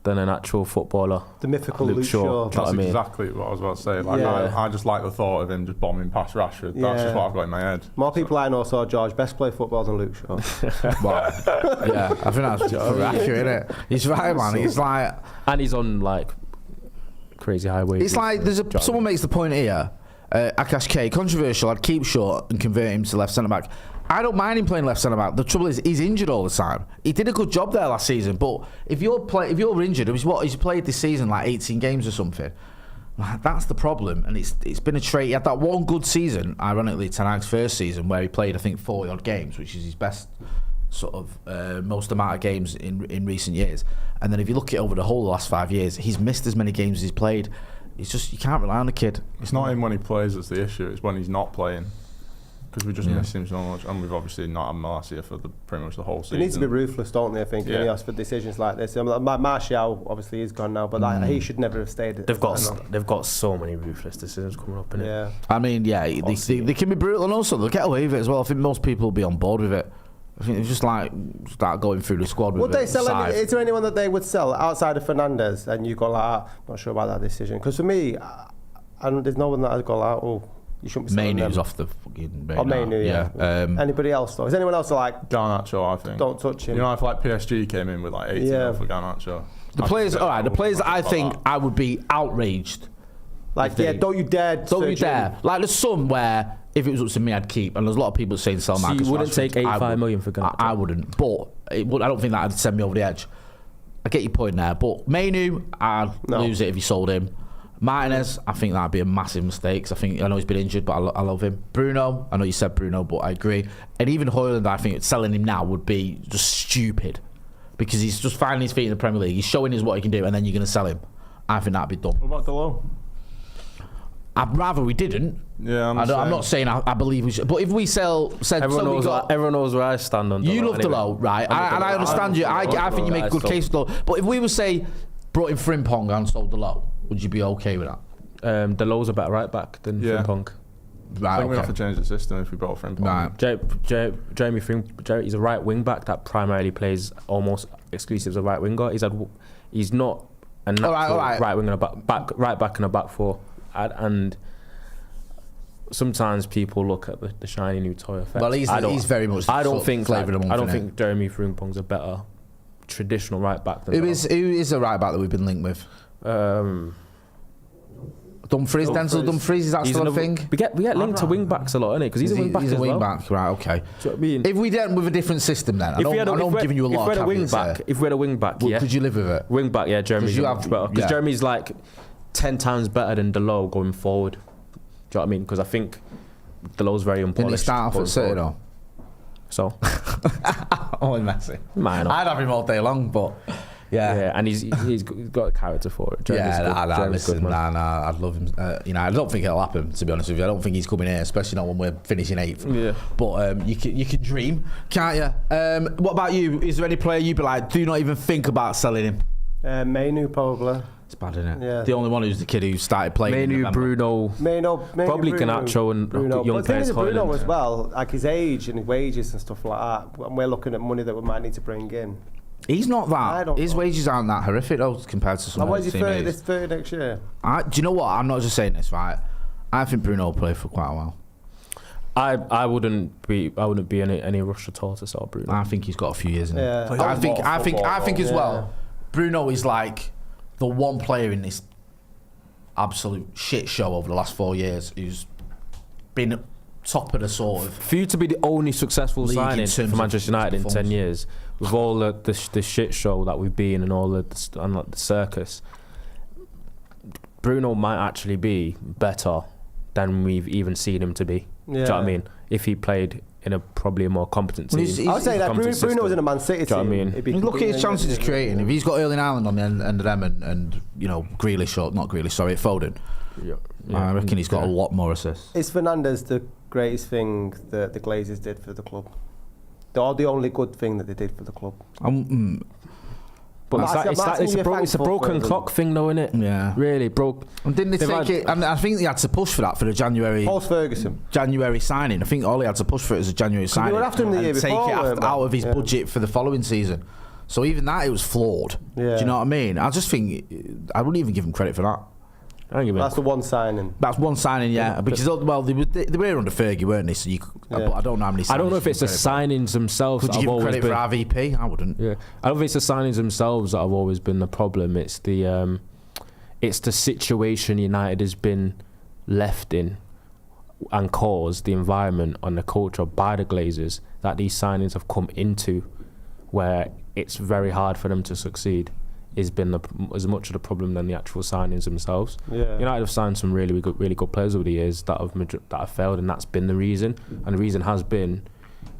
than an actual footballer. The mythical Luke Shaw. That's exactly what I was about to say. Like, I just like the thought of him just bombing past Rashford. That's just what I've got in my head. More people I know saw George best play football than Luke Shaw. Well, yeah, I think that's accurate, isn't it? He's right, man. He's like, and he's on like crazy high wages. It's like someone makes the point here. Akash K, controversial. I'd keep Shaw and convert him to left centre back. I don't mind him playing left centre back. The trouble is he's injured all the time. He did a good job there last season, but if you're injured, he's played this season like 18 games or something. That's the problem, and it's been a trait. He had that one good season, ironically, Ten Hag's first season, where he played I think 40 odd games, which is his best sort of most amount of games in recent years. And then if you look at over the whole of the last 5 years, he's missed as many games as he's played. It's just, you can't rely on the kid. It's not him when he plays that's the issue. It's when he's not playing, because we just miss him so much, and we've obviously not had Marcia for pretty much the whole season. They need to be ruthless, don't they? I think for decisions like this. Martial obviously is gone now, but he should never have stayed. They've got so many ruthless decisions coming up, innit? Yeah. I mean, they can be brutal, and also they'll get away with it as well. I think most people will be on board with it. I think it's just like start going through the squad. Would they sell? Is there anyone that they would sell outside of Fernandes? And you go like, I'm not sure about that decision. Because for me, there's no one that I'd go like, oh, you shouldn't be selling them. Mainoo's off the fucking radar. Oh, Mainoo, yeah. Anybody else though? Is anyone else like Garnacho? I think. Don't touch him. You know, if like PSG came in with like 80 for Garnacho. The players that I think I would be outraged. Like, don't you dare. Don't you dare. Like, there's some where if it was up to me, I'd keep. And there's a lot of people saying sell Marcus Rashford. You wouldn't take 85 million for Garnacho? I wouldn't. But I don't think that would send me over the edge. I get your point there. But Mainoo, I'd lose it if you sold him. Martinez, I think that'd be a massive mistake. I know he's been injured, but I love him. Bruno, I know you said Bruno, but I agree. And even Højlund, I think selling him now would be just stupid, because he's just finding his feet in the Premier League. He's showing us what he can do, and then you're going to sell him. I think that'd be dumb. What about Delon? I'd rather we didn't. Yeah, I'm not saying I believe we should. But if we everyone knows where I stand on Delon. You love Delon, right? And I understand you. I think you make a good case for Delon. But if we were, say, brought in Frimpong and sold Delon, would you be okay with that? Delon's a better right back than Frimpong. Right, I think we'd have to change the system if we brought Frimpong. Right. Jeremy Frimpong, he's a right wing back that primarily plays almost exclusively as a right winger. He's not a natural right winger, right back and a back four. And sometimes people look at the shiny new toy effect. Well, he's very much. I don't think Jeremy Frimpong's a better traditional right back than who is a right back that we've been linked with? Dumfries, Denzel Dumfries, is that still a thing? We get linked to wing backs a lot, innit? Because he's a wing back. He's a wing back, right? Okay. Do you know what I mean? If we did with a different system, then I know I'm giving you a lot of caveats. If we had a wing back, could you live with it? Wing back, yeah. Jeremy's much better, because Jeremy's like 10 times better than Delon going forward. you know what I mean? Because I think Delo's very unpolished. Didn't he start off at City though? So, Only Messi. Minor. I'd have him all day long, but yeah, and he's got a character for it. Listen, I'd love him. I don't think it'll happen, to be honest with you. I don't think he's coming here, especially not when we're finishing 8th. Yeah. But you can dream, can't you? What about you? Is there any player you'd be like, do not even think about selling him? Mainu probably. It's bad, isn't it? Yeah. The only one who's the kid who started playing. Mainu, Bruno, probably Garnacho and young players. Bruno as well, like his age and his wages and stuff like that. And we're looking at money that we might need to bring in. He's not that. His wages aren't that horrific though compared to some of his teammates. 30 next year? Do you know what? I'm not just saying this, right? I think Bruno will play for quite a while. I wouldn't be in any rush at all to sell Bruno. I think he's got a few years in yeah. it. I think as well. Bruno is like the one player in this absolute shit show over the last 4 years who's been top of the sort of. For you to be the only successful signing for Manchester United in 10 years, with all the shit show that we've been and all the circus, Bruno might actually be better than we've even seen him to be. Do you know what I mean? If he played in probably a more competent team. I would say that Bruno was in a Man City team. Do you know what I mean? Look at his chances he's creating. If he's got Erling Haaland on the end of them and Foden, I reckon he's got a lot more assists. Is Fernandes the greatest thing that the Glazers did for the club? They're the only good thing that they did for the club. But it's a broken clock thing, though, isn't it? Yeah, really broke. And didn't they take it? And I think they had to push for that for the January. Post-Ferguson. January signing. I think all he had to push for it was a January signing. They were after him the year and before, take it out of his budget for the following season. So even that, it was flawed. Yeah. Do you know what I mean? I just think I wouldn't even give him credit for that. That's the one signing. That's one signing, yeah. Because they were under Fergie, weren't they? So but I don't know how many. I don't know if it's the signings themselves. Would you give him credit for RVP? I wouldn't. Yeah, I don't think it's the signings themselves that have always been the problem. It's the situation United has been left in and caused, the environment and the culture by the Glazers that these signings have come into, where it's very hard for them to succeed. Has been as much of the problem than the actual signings themselves. Yeah. United have signed some really good players over the years that have failed, and that's been the reason. And the reason has been,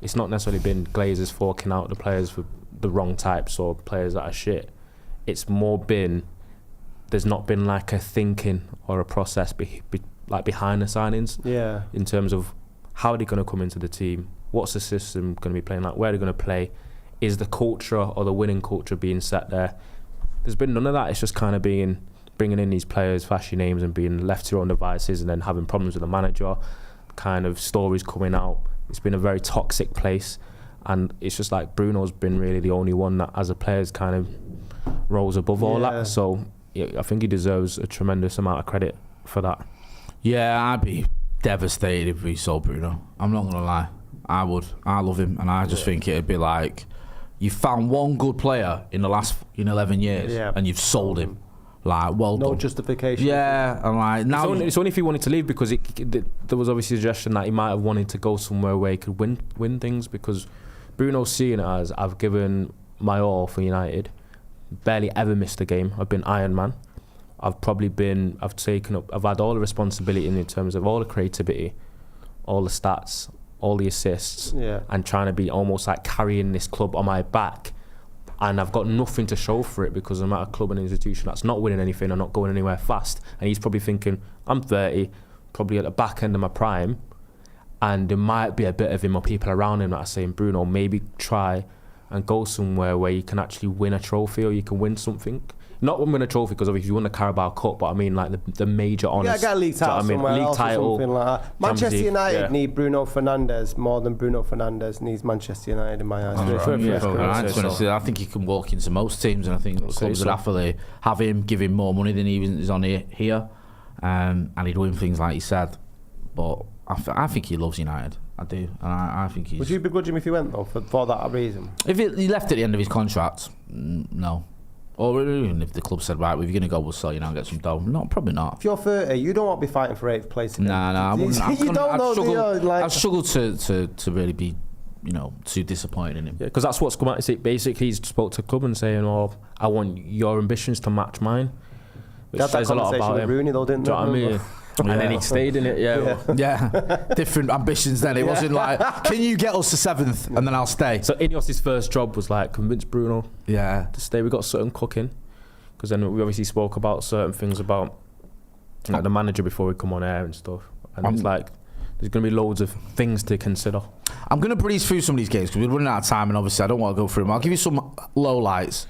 it's not necessarily been Glazers forking out the players for the wrong types or players that are shit. It's more been there's not been like a thinking or a process behind the signings. Yeah. In terms of how are they going to come into the team, what's the system going to be playing like, where are they going to play, is the culture or the winning culture being set there? There's been none of that. It's just kind of bringing in these players, flashy names, and being left to your own devices, and then having problems with the manager, kind of stories coming out. It's been a very toxic place, and it's just like Bruno's been really the only one that, as a player, is kind of rose above all that. So I think he deserves a tremendous amount of credit for that. Yeah, I'd be devastated if we sold Bruno. I'm not gonna lie, I would. I love him, and I just think it'd be like, you found one good player in the last 11 years, and you've sold him. Like, well done. No justification. Yeah, and like now it's only if he wanted to leave, because there was obviously a suggestion that he might have wanted to go somewhere where he could win things, because Bruno's seeing it as, I've given my all for United, barely ever missed a game. I've been Iron Man. I've had all the responsibility in terms of all the creativity, all the stats, all the assists, and trying to be almost like carrying this club on my back, and I've got nothing to show for it because I'm at a club and institution that's not winning anything or not going anywhere fast. And he's probably thinking, I'm 30, probably at the back end of my prime, and there might be a bit of him or people around him that are saying, Bruno, maybe try and go somewhere where you can actually win a trophy or you can win something. Not win a trophy, because obviously you won the Carabao Cup, but I mean like the major honours. Yeah, get a league title somewhere else or something like that. Manchester United need Bruno Fernandes more than Bruno Fernandes needs Manchester United in my eyes. I think he can walk into most teams, and I think clubs would happily have him, give him more money than he is on here, and he'd win things like he said. But I think he loves United. I do, and I think he's. Would you begrudge him if he went though for that reason? If he left at the end of his contract, no. Or even if the club said, right, well, if you're going to go, we'll sell you now and get some dough. No, probably not. If you're 30, you don't want to be fighting for 8th place again. Nah, I wouldn't. I'd struggle to really be, too disappointed in him. Yeah, because that's what's come out. Basically, he's spoke to the club and saying, I want your ambitions to match mine. Which They had that says a lot conversation about with him. Rooney though, didn't Do you know what I mean? And then he stayed in it, Yeah, different ambitions then. It wasn't like, can you get us to 7th and then I'll stay. So Ineos's first job was like convince Bruno to stay. We got certain cooking, because then we obviously spoke about certain things about the manager before we come on air and stuff. And it's like, there's going to be loads of things to consider. I'm going to breeze through some of these games because we're running out of time, and obviously I don't want to go through them. I'll give you some lowlights.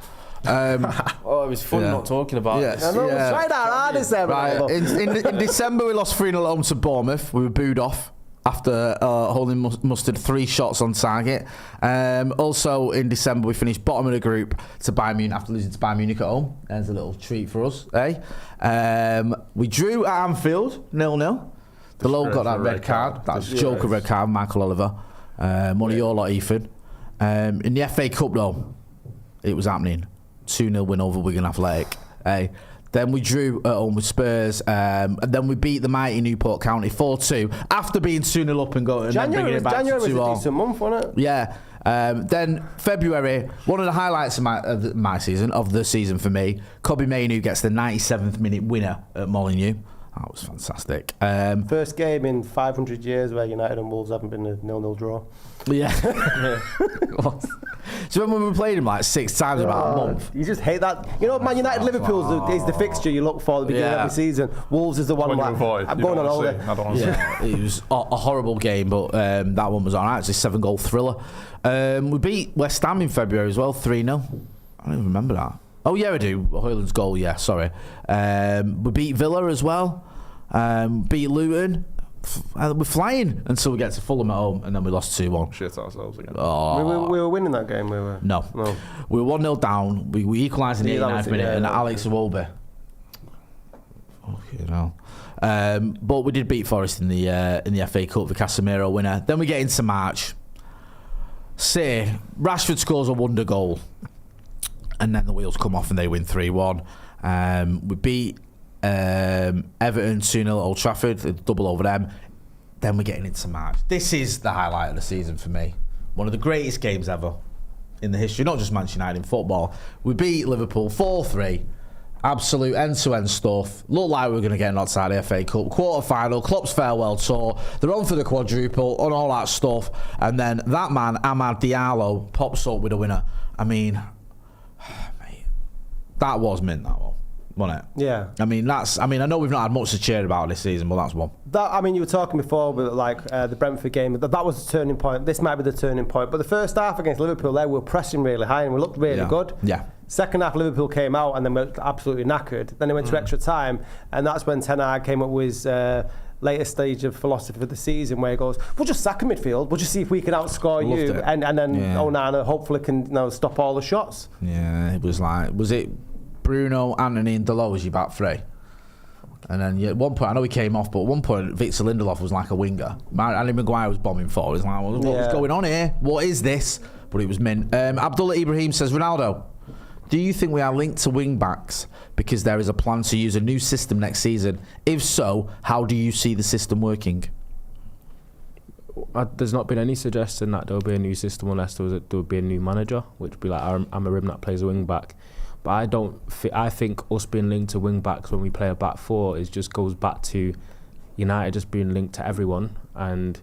It was fun not talking about it. I know, we're trying our hardest there. Right. In December, we lost 3-0 home to Bournemouth. We were booed off after holding mustered 3 shots on target. Also, in December, we finished bottom of the group to Bayern Munich after losing to Bayern Munich at home. There's a little treat for us, eh? We drew at Anfield, 0-0. The Low got that red card. That's Joker red card, Michael Oliver. One of your lot, Ethan. In the FA Cup, though, it was happening. 2-0 win over Wigan Athletic. Then we drew at home with Spurs, and then we beat the mighty Newport County 4-2 after being 2-0 up and going. January was a decent month, wasn't it? Yeah. Then February, one of the highlights of the season for me, Kobe Mainu gets the 97th minute winner at Molineux. That was fantastic. First game in 500 years where United and Wolves haven't been a 0-0 draw. Yeah. So when we played him like 6 times in about a month. You just hate that. You know, Man United Liverpool is the fixture you look for at the beginning of every season. Wolves is the one I'm going on holiday. It was a horrible game, but that one was alright. It's a 7-goal thriller. We beat West Ham in February as well, 3-0. I don't even remember that. Oh yeah, I do. Hoyland's goal, yeah, sorry. We beat Villa as well. Beat Luton. We're flying until we get to Fulham at home, and then we lost 2-1. Shit ourselves again. Oh. We were winning that game, we were. No. We were 1-0 down. We equalised in the 89th minute, and Alex Iwobi. Fucking hell. But we did beat Forest in the FA Cup, the Casemiro winner. Then we get into March. Rashford scores a wonder goal, and then the wheels come off and they win 3-1. We beat Everton 2-0 at Old Trafford, double over them. Then we're getting into March. This is the highlight of the season for me. One of the greatest games ever in the history, not just Manchester United in football. We beat Liverpool 4-3. Absolute end-to-end stuff. Looked like we were going to get knocked out of the FA Cup. Quarter-final, Klopp's farewell tour. They're on for the quadruple and all that stuff. And then that man, Amad Diallo, pops up with a winner. I mean, mate, that was mint, that one. Wasn't it? Yeah. I know we've not had much to cheer about this season, but that's one. You were talking before with the Brentford game. That was the turning point. This might be the turning point. But the first half against Liverpool, we were pressing really high and we looked really good. Yeah. Second half, Liverpool came out and then we were absolutely knackered. Then they went to extra time, and that's when Ten Hag came up with his latest stage of philosophy for the season, where he goes, "We'll just sack a midfield. We'll just see if we can outscore you, and then Onana hopefully can stop all the shots." Yeah, it was it Bruno, Anthony and Dalot as your back three? And then at one point, I know he came off, but at one point Victor Lindelof was like a winger. Andy Maguire was bombing forward. It was like, what's going on here? What is this? But it was mint. Abdullah Ibrahim says, Ronaldo, do you think we are linked to wing backs because there is a plan to use a new system next season? If so, how do you see the system working? There's not been any suggestion that there will be a new system unless there would be a new manager, which would be like Amarim that plays a wing back. But I think us being linked to wing backs when we play a back four just goes back to United just being linked to everyone and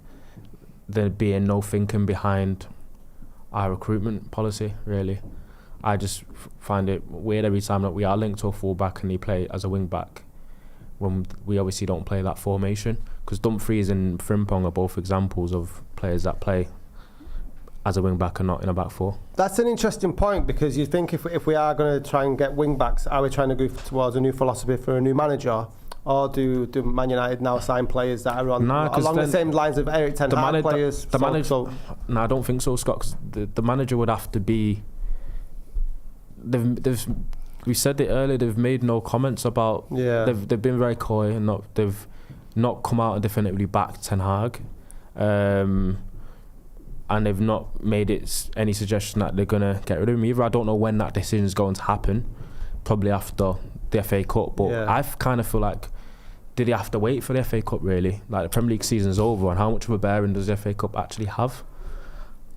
there being no thinking behind our recruitment policy, really. I just find it weird every time that we are linked to a full back and they play as a wing back when we obviously don't play that formation. Because Dumfries and Frimpong are both examples of players that play as a wing back and not in a back four. That's an interesting point, because you think if we are going to try and get wing backs, are we trying to go towards a new philosophy for a new manager, or do Man United now sign players that are along the same lines of Eric Ten Hag players? No, I don't think so, Scott. Cause the manager would have to be. We said it earlier. They've made no comments about. Yeah. They've been very coy and they've not come out and definitively backed Ten Hag. And they've not made any suggestion that they're going to get rid of him either. I don't know when that decision is going to happen, probably after the FA Cup. But I kind of feel like, did he have to wait for the FA Cup, really? Like, the Premier League season's over, and how much of a bearing does the FA Cup actually have?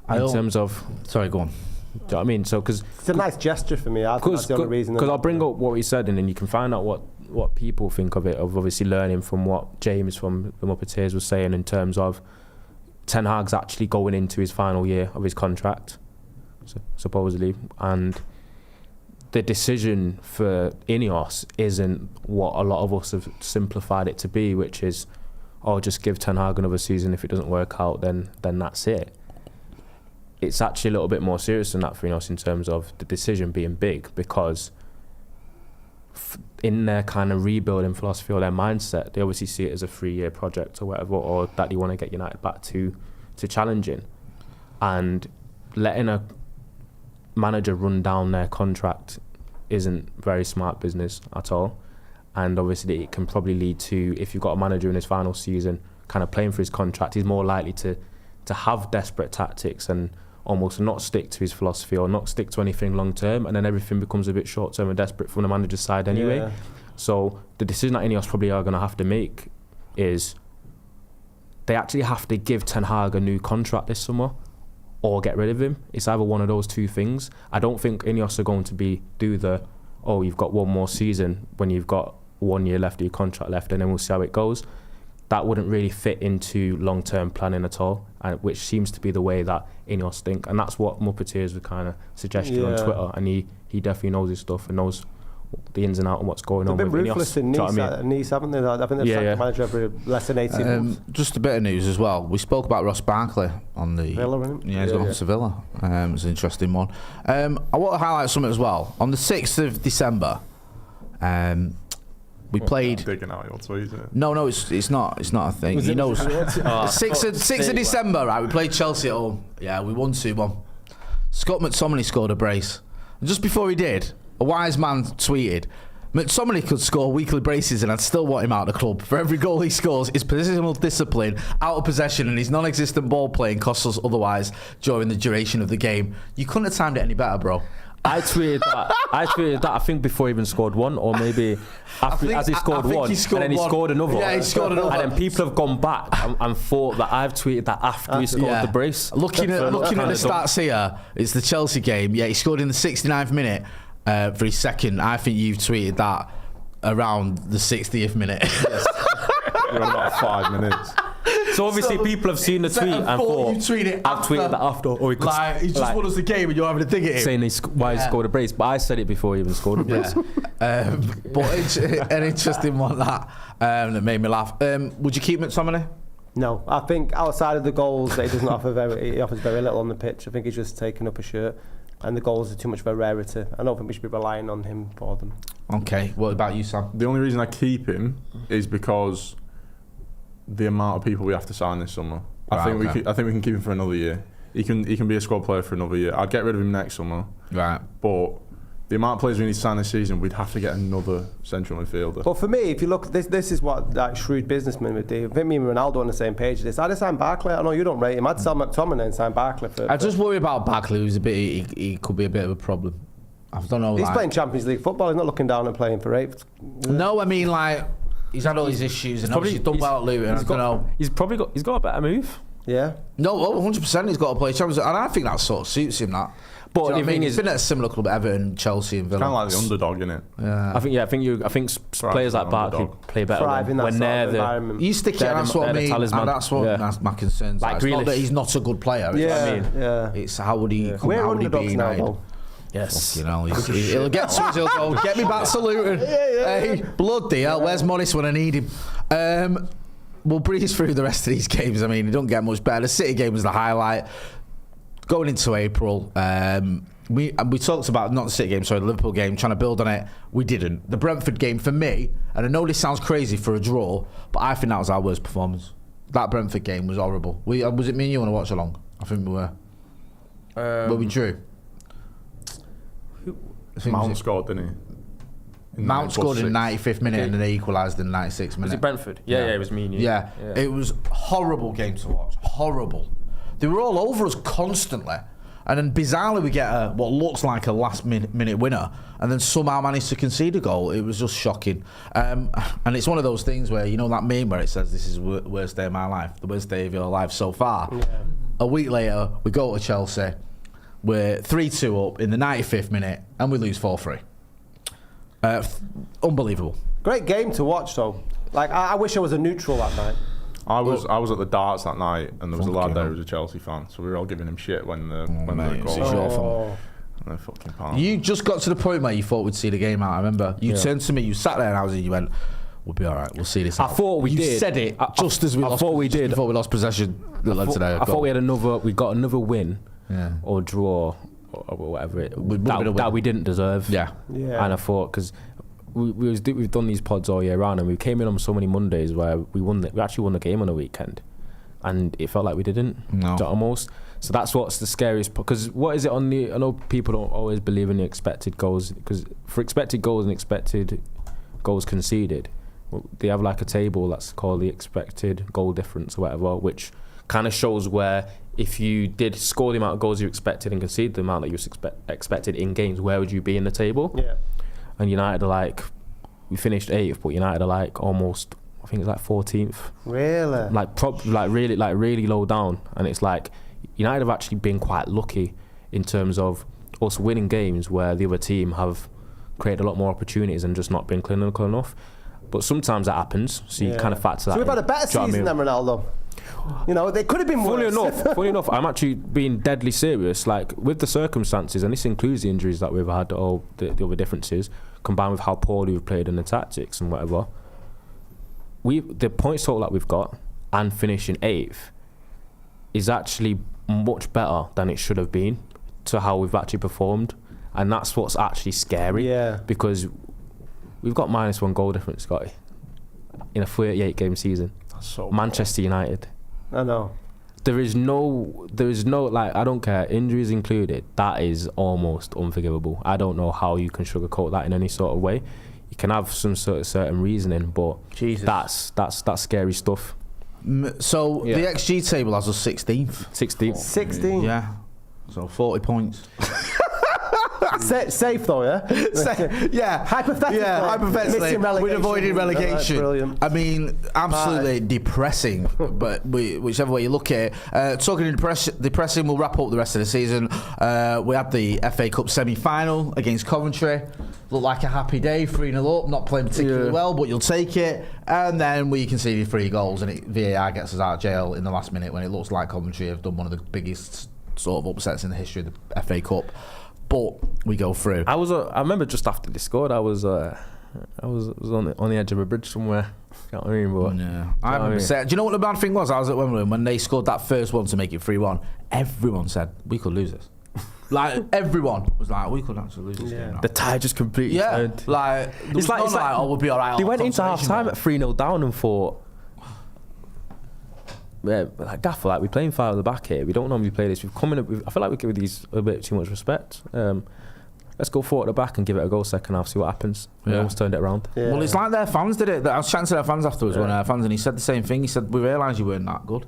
In terms of... Sorry, go on. Do you know what I mean? So, cause, it's a nice gesture for me. I think that's the only reason. Because I'll bring up what he said, and then you can find out what what people think of it, of obviously learning from what James from the Muppeteers was saying in terms of Ten Hag's actually going into his final year of his contract, supposedly, and the decision for Ineos isn't what a lot of us have simplified it to be, which is, oh, just give Ten Hag another season. If it doesn't work out, then that's it. It's actually a little bit more serious than that for Ineos in terms of the decision being big, because in their kind of rebuilding philosophy or their mindset, they obviously see it as a 3-year project or whatever, or that they want to get United back to challenging. And letting a manager run down their contract isn't very smart business at all. And obviously it can probably lead to, if you've got a manager in his final season kind of playing for his contract, he's more likely to have desperate tactics and almost not stick to his philosophy or not stick to anything long term, and then everything becomes a bit short term and desperate from the manager's side anyway. Yeah. So the decision that Ineos probably are going to have to make is they actually have to give Ten Hag a new contract this summer or get rid of him. It's either one of those two things. I don't think Ineos are going to you've got one more season when you've got 1 year left of your contract left and then we'll see how it goes. That wouldn't really fit into long-term planning at all, which seems to be the way that Ineos think, and that's what Muppeteers were kind of suggesting on Twitter, and he definitely knows his stuff and knows the ins and outs and what's going on with Ineos. They've been ruthless in Nice, haven't they? I think they've sacked the manager every less than 18 months. Just a bit of news as well. We spoke about Ross Barkley on the Villa, isn't it? Yeah, he's gone to Sevilla. It's an interesting one. I want to highlight something as well. On the 6th of December, we played. Digging out your tweet, isn't it? No, it's not a thing. He knows. 6th of December, right? We played Chelsea at home. Yeah, we won 2-1. Scott McTominay scored a brace. And just before he did, a wise man tweeted, McTominay could score weekly braces and I'd still want him out of the club. For every goal he scores, his positional discipline, out of possession and his non-existent ball playing costs us otherwise during the duration of the game. You couldn't have timed it any better, bro. I tweeted that I think before he even scored one, or maybe as he scored one, and then he scored another. Yeah, he scored another. And then people have gone back and thought that I've tweeted that after he scored the brace. Looking at the stats here, it's the Chelsea game. Yeah, he scored in the 69th minute for his second. I think you've tweeted that around the 60th minute. Yes. You're on about 5 minutes. So obviously people have seen the tweet and thought I've tweeted that after, or he just won us the game and you're having a dig at him saying why he scored a brace, but I said it before he even scored a brace. But it's an interesting one that made me laugh. Would you keep McTominay? No, I think outside of the goals that he doesn't he offers very little on the pitch. I think he's just taking up a shirt, and the goals are too much of a rarity. I don't think we should be relying on him for them. Okay, what about you, Sam? The only reason I keep him is because the amount of people we have to sign this summer. I think we can keep him for another year. He can be a squad player for another year. I'd get rid of him next summer. Right. But the amount of players we need to sign this season, we'd have to get another central midfielder. But for me, if you look, this is what that shrewd businessman would do. I think me and Ronaldo on the same page. I'd have signed Barkley. I know you don't rate him. I'd sell McTominay and sign Barkley. I just worry about Barkley. He could be a bit of a problem. I don't know. He's playing Champions League football. He's not looking down and playing for 8. No, I mean he's had all these issues and obviously done well at Luton. I don't know. He's got a better move. Yeah. No, 100% he's got to play Champions League, and I think that sort of suits him. That. But the thing is, he's been at a similar club, Everton, Chelsea, and Villa. Kind of like the underdog, isn't it? Yeah. I think players like Barkley play better when they're the environment. You stick it. That's what I mean. That's my concern. Like it's not that he's not a good player. It's how would he? We're underdogs now. Yes. He'll get to us. He'll go, get me back to Luton. Hey, bloody hell, where's Morris when I need him? We'll breeze through the rest of these games. I mean, it don't get much better. The City game was the highlight. Going into April, we talked about, not the City game, sorry, the Liverpool game, trying to build on it. We didn't. The Brentford game, for me, and I know this sounds crazy for a draw, but I think that was our worst performance. That Brentford game was horrible. Was it me and you want to watch along? I think we were. But we drew. Mount scored, didn't he? Mount scored in the 95th minute and then they equalised in the 96th minute. Was it Brentford? Yeah, it was me and you. Yeah, it was a horrible game to watch. Horrible. They were all over us constantly. And then bizarrely we get what looks like a last minute winner and then somehow managed to concede a goal. It was just shocking. And it's one of those things where, you know that meme where it says this is the worst day of my life, the worst day of your life so far. Yeah. A week later, we go to Chelsea. We're 3-2 up in the 95th minute and we lose 4-3. Unbelievable. Great game to watch, though. Like, I wish I was a neutral that night. I was at the darts that night, and there was a Fucking lad there hell. who was a Chelsea fan, so we were all giving him shit when the mate, goal it's your went. fault. And they fucking palmed. You just got to the point where you thought we'd see the game out. I remember you turned to me, you sat there, and I was in. You went, "We'll be all right. We'll see this." I out." thought we you did. said it just as we I lost. thought we just did. before we lost possession. I thought we got another win or draw or whatever that we didn't deserve. Yeah. Yeah. And I thought because we've done these pods all year round, and we came in on so many Mondays where we actually won the game on the weekend, and it felt like we didn't. No. Almost. So that's what's the scariest. Because what is it on the? I know people don't always believe in the expected goals, because for expected goals and expected goals conceded, they have like a table that's called the expected goal difference or whatever, which kind of shows where if you did score the amount of goals you expected and concede the amount that you expected in games, where would you be in the table? Yeah. And United are like, we finished 8th, but United are like almost, I think it's like 14th. Really? Like really low down. And it's like United have actually been quite lucky in terms of us winning games where the other team have created a lot more opportunities and just not been clinical enough. But sometimes that happens, so you kind of factor that in. So we've had a better Do you know what I season mean? than Ronaldo. You know, they could have been worse. Funny enough, I'm actually being deadly serious. Like, with the circumstances, and this includes the injuries that we've had, or the other differences, combined with how poorly we've played in the tactics and whatever, the points total that we've got and finishing 8th is actually much better than it should have been to how we've actually performed. And that's what's actually scary. Yeah. Because we've got -1 goal difference, Scotty, in a 38 game season. That's so Manchester United. I know. There is no, like, I don't care, injuries included, that is almost unforgivable. I don't know how you can sugarcoat that in any sort of way. You can have some sort of certain reasoning, but Jesus. that's scary stuff. So the XG table has us 16th. 16th. 16. Yeah. So 40 points. Safe though, yeah? Yeah. Hypothetically. Yeah, hypothetically. Missing relegation. We'd avoided relegation. Brilliant. I mean, absolutely depressing, but whichever way you look at it. Talking depressing, we'll wrap up the rest of the season. We had the FA Cup semi-final against Coventry. Looked like a happy day, 3-0 up, not playing particularly well, but you'll take it. And then we conceded 3 goals, and VAR gets us out of jail in the last minute when it looks like Coventry have done one of the biggest sort of upsets in the history of the FA Cup. But we go through. I remember just after they scored, I was on the edge of a bridge somewhere. Can't remember. Yeah, I remember saying, do you know what the bad thing was? I was at Wembley when they scored that first one to make it 3-1. Everyone said we could lose this. Like, everyone was like, we could actually lose this game now. The tide just completely turned. Like, it's like, oh, we'll be all right. They went into half time at 3-0 down and thought, yeah, like, Gaffer, like, we're playing 5 at the back here. We don't normally play this. We've come in. I feel like we give these a bit too much respect. Let's go 4 at the back and give it a go second half, see what happens. We almost turned it around. Yeah. Well, it's like their fans did it. I was chatting to their fans afterwards, one of their fans, and he said the same thing. He said, we realised you weren't that good.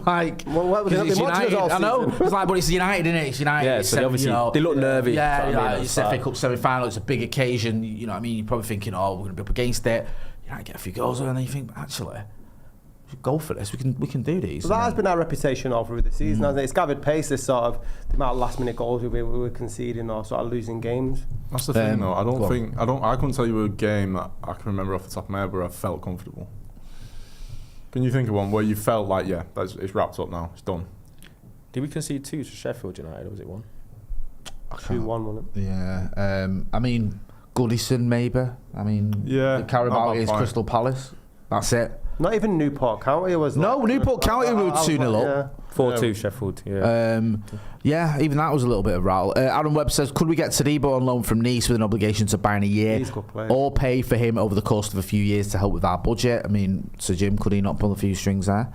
Like, well, because it's United. I know. Season. It's like, but it's United, isn't it? It's United. Yeah, it's so obviously they look nervy. Yeah, You know what I mean? it's FA Cup semi-final. It's a big occasion. You know what I mean? You're probably thinking, oh, we're going to be up against it. United get a few goals, and then you think, actually, we should go for this. We can do these. Well, that has been our reputation all through the season, hasn't it? It's gathered pace, this sort of the amount of last-minute goals we were conceding or sort of losing games. That's the thing, though. I couldn't tell you a game that I can remember off the top of my head where I felt comfortable. Can you think of one where you felt like, yeah, it's wrapped up now, it's done? Did we concede 2 to Sheffield United, or was it 1? 2-1, wasn't it? Yeah. I mean, Goodison, maybe. I mean, Yeah, the Carabao not against bad. Crystal Palace. That's it. Not even Newport County was. No, Newport County we were 2-0 up. 4-2 Sheffield, yeah. Yeah, even that was a little bit of rattle. Aaron Webb says, could we get Todibo on loan from Nice with an obligation to buy in a year, He's a good player. or pay for him over the course of a few years to help with our budget? I mean, Sir Jim, could he not pull a few strings there?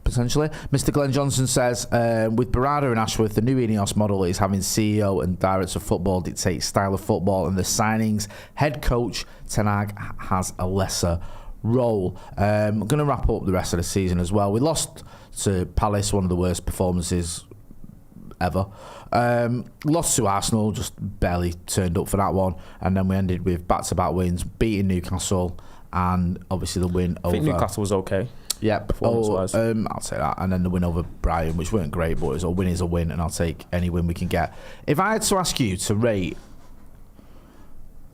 Potentially. Mr. Glenn Johnson says, with Barada and Ashworth, the new Ineos model is having CEO and director of football dictate style of football, and the signings head coach Ten Hag has a lesser role. I'm going to wrap up the rest of the season as well. We lost to Palace, one of the worst performances ever. Lost to Arsenal, just barely turned up for that one, and then we ended with back-to-back wins, beating Newcastle, and obviously the win over. I think Newcastle was okay. Yep. Performance-wise. I'll say that, and then the win over Brighton, which weren't great, but a win is a win, and I'll take any win we can get. If I had to ask you to rate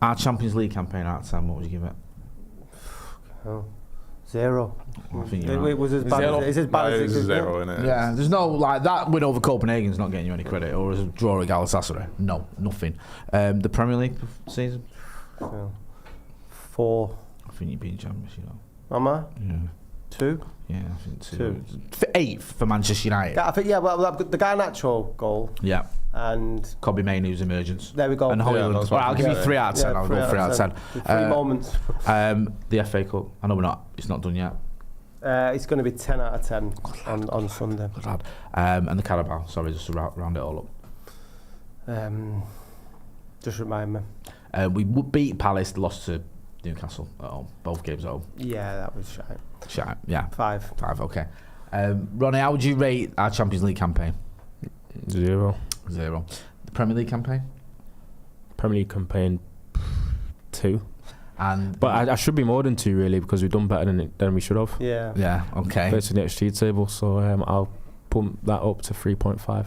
our Champions League campaign out of 10, what would you give it? Oh. 0. I think It was as bad Zero. as it's as bad as it It's could 0, get. isn't it? Yeah, there's no like that win over Copenhagen's not getting you any credit, or a draw at Galatasaray. No, nothing. The Premier League season, So, 4. I think you've been champions, you know. Am I? Yeah, 2? yeah, I think 2. Two. 8th for Manchester United. I think, well, I've got the Garnacho goal, Yeah, and Kobe Mainoo's emergence. there we go. And Hollywood. that's Well, what I'll I'm give you saying. 3 out of 10. I'll go 3 out of 10. 3 moments. The FA Cup. I know we're not. It's not done yet. It's going to be 10 out of 10 on Sunday. Good lad. And the Carabao. Sorry, just to round it all up. Just remind me. We beat Palace, lost to Newcastle at home. Both games at home. Yeah, that was shite. Shite. Yeah. 5. 5. Okay. Ronnie, how would you rate our Champions League campaign? 0. 0. The Premier League campaign? Premier League campaign 2. And But I should be more than 2 really, because we've done better than we should have. Yeah. yeah, okay. Versus the XG table, so I'll pump that up to 3.5.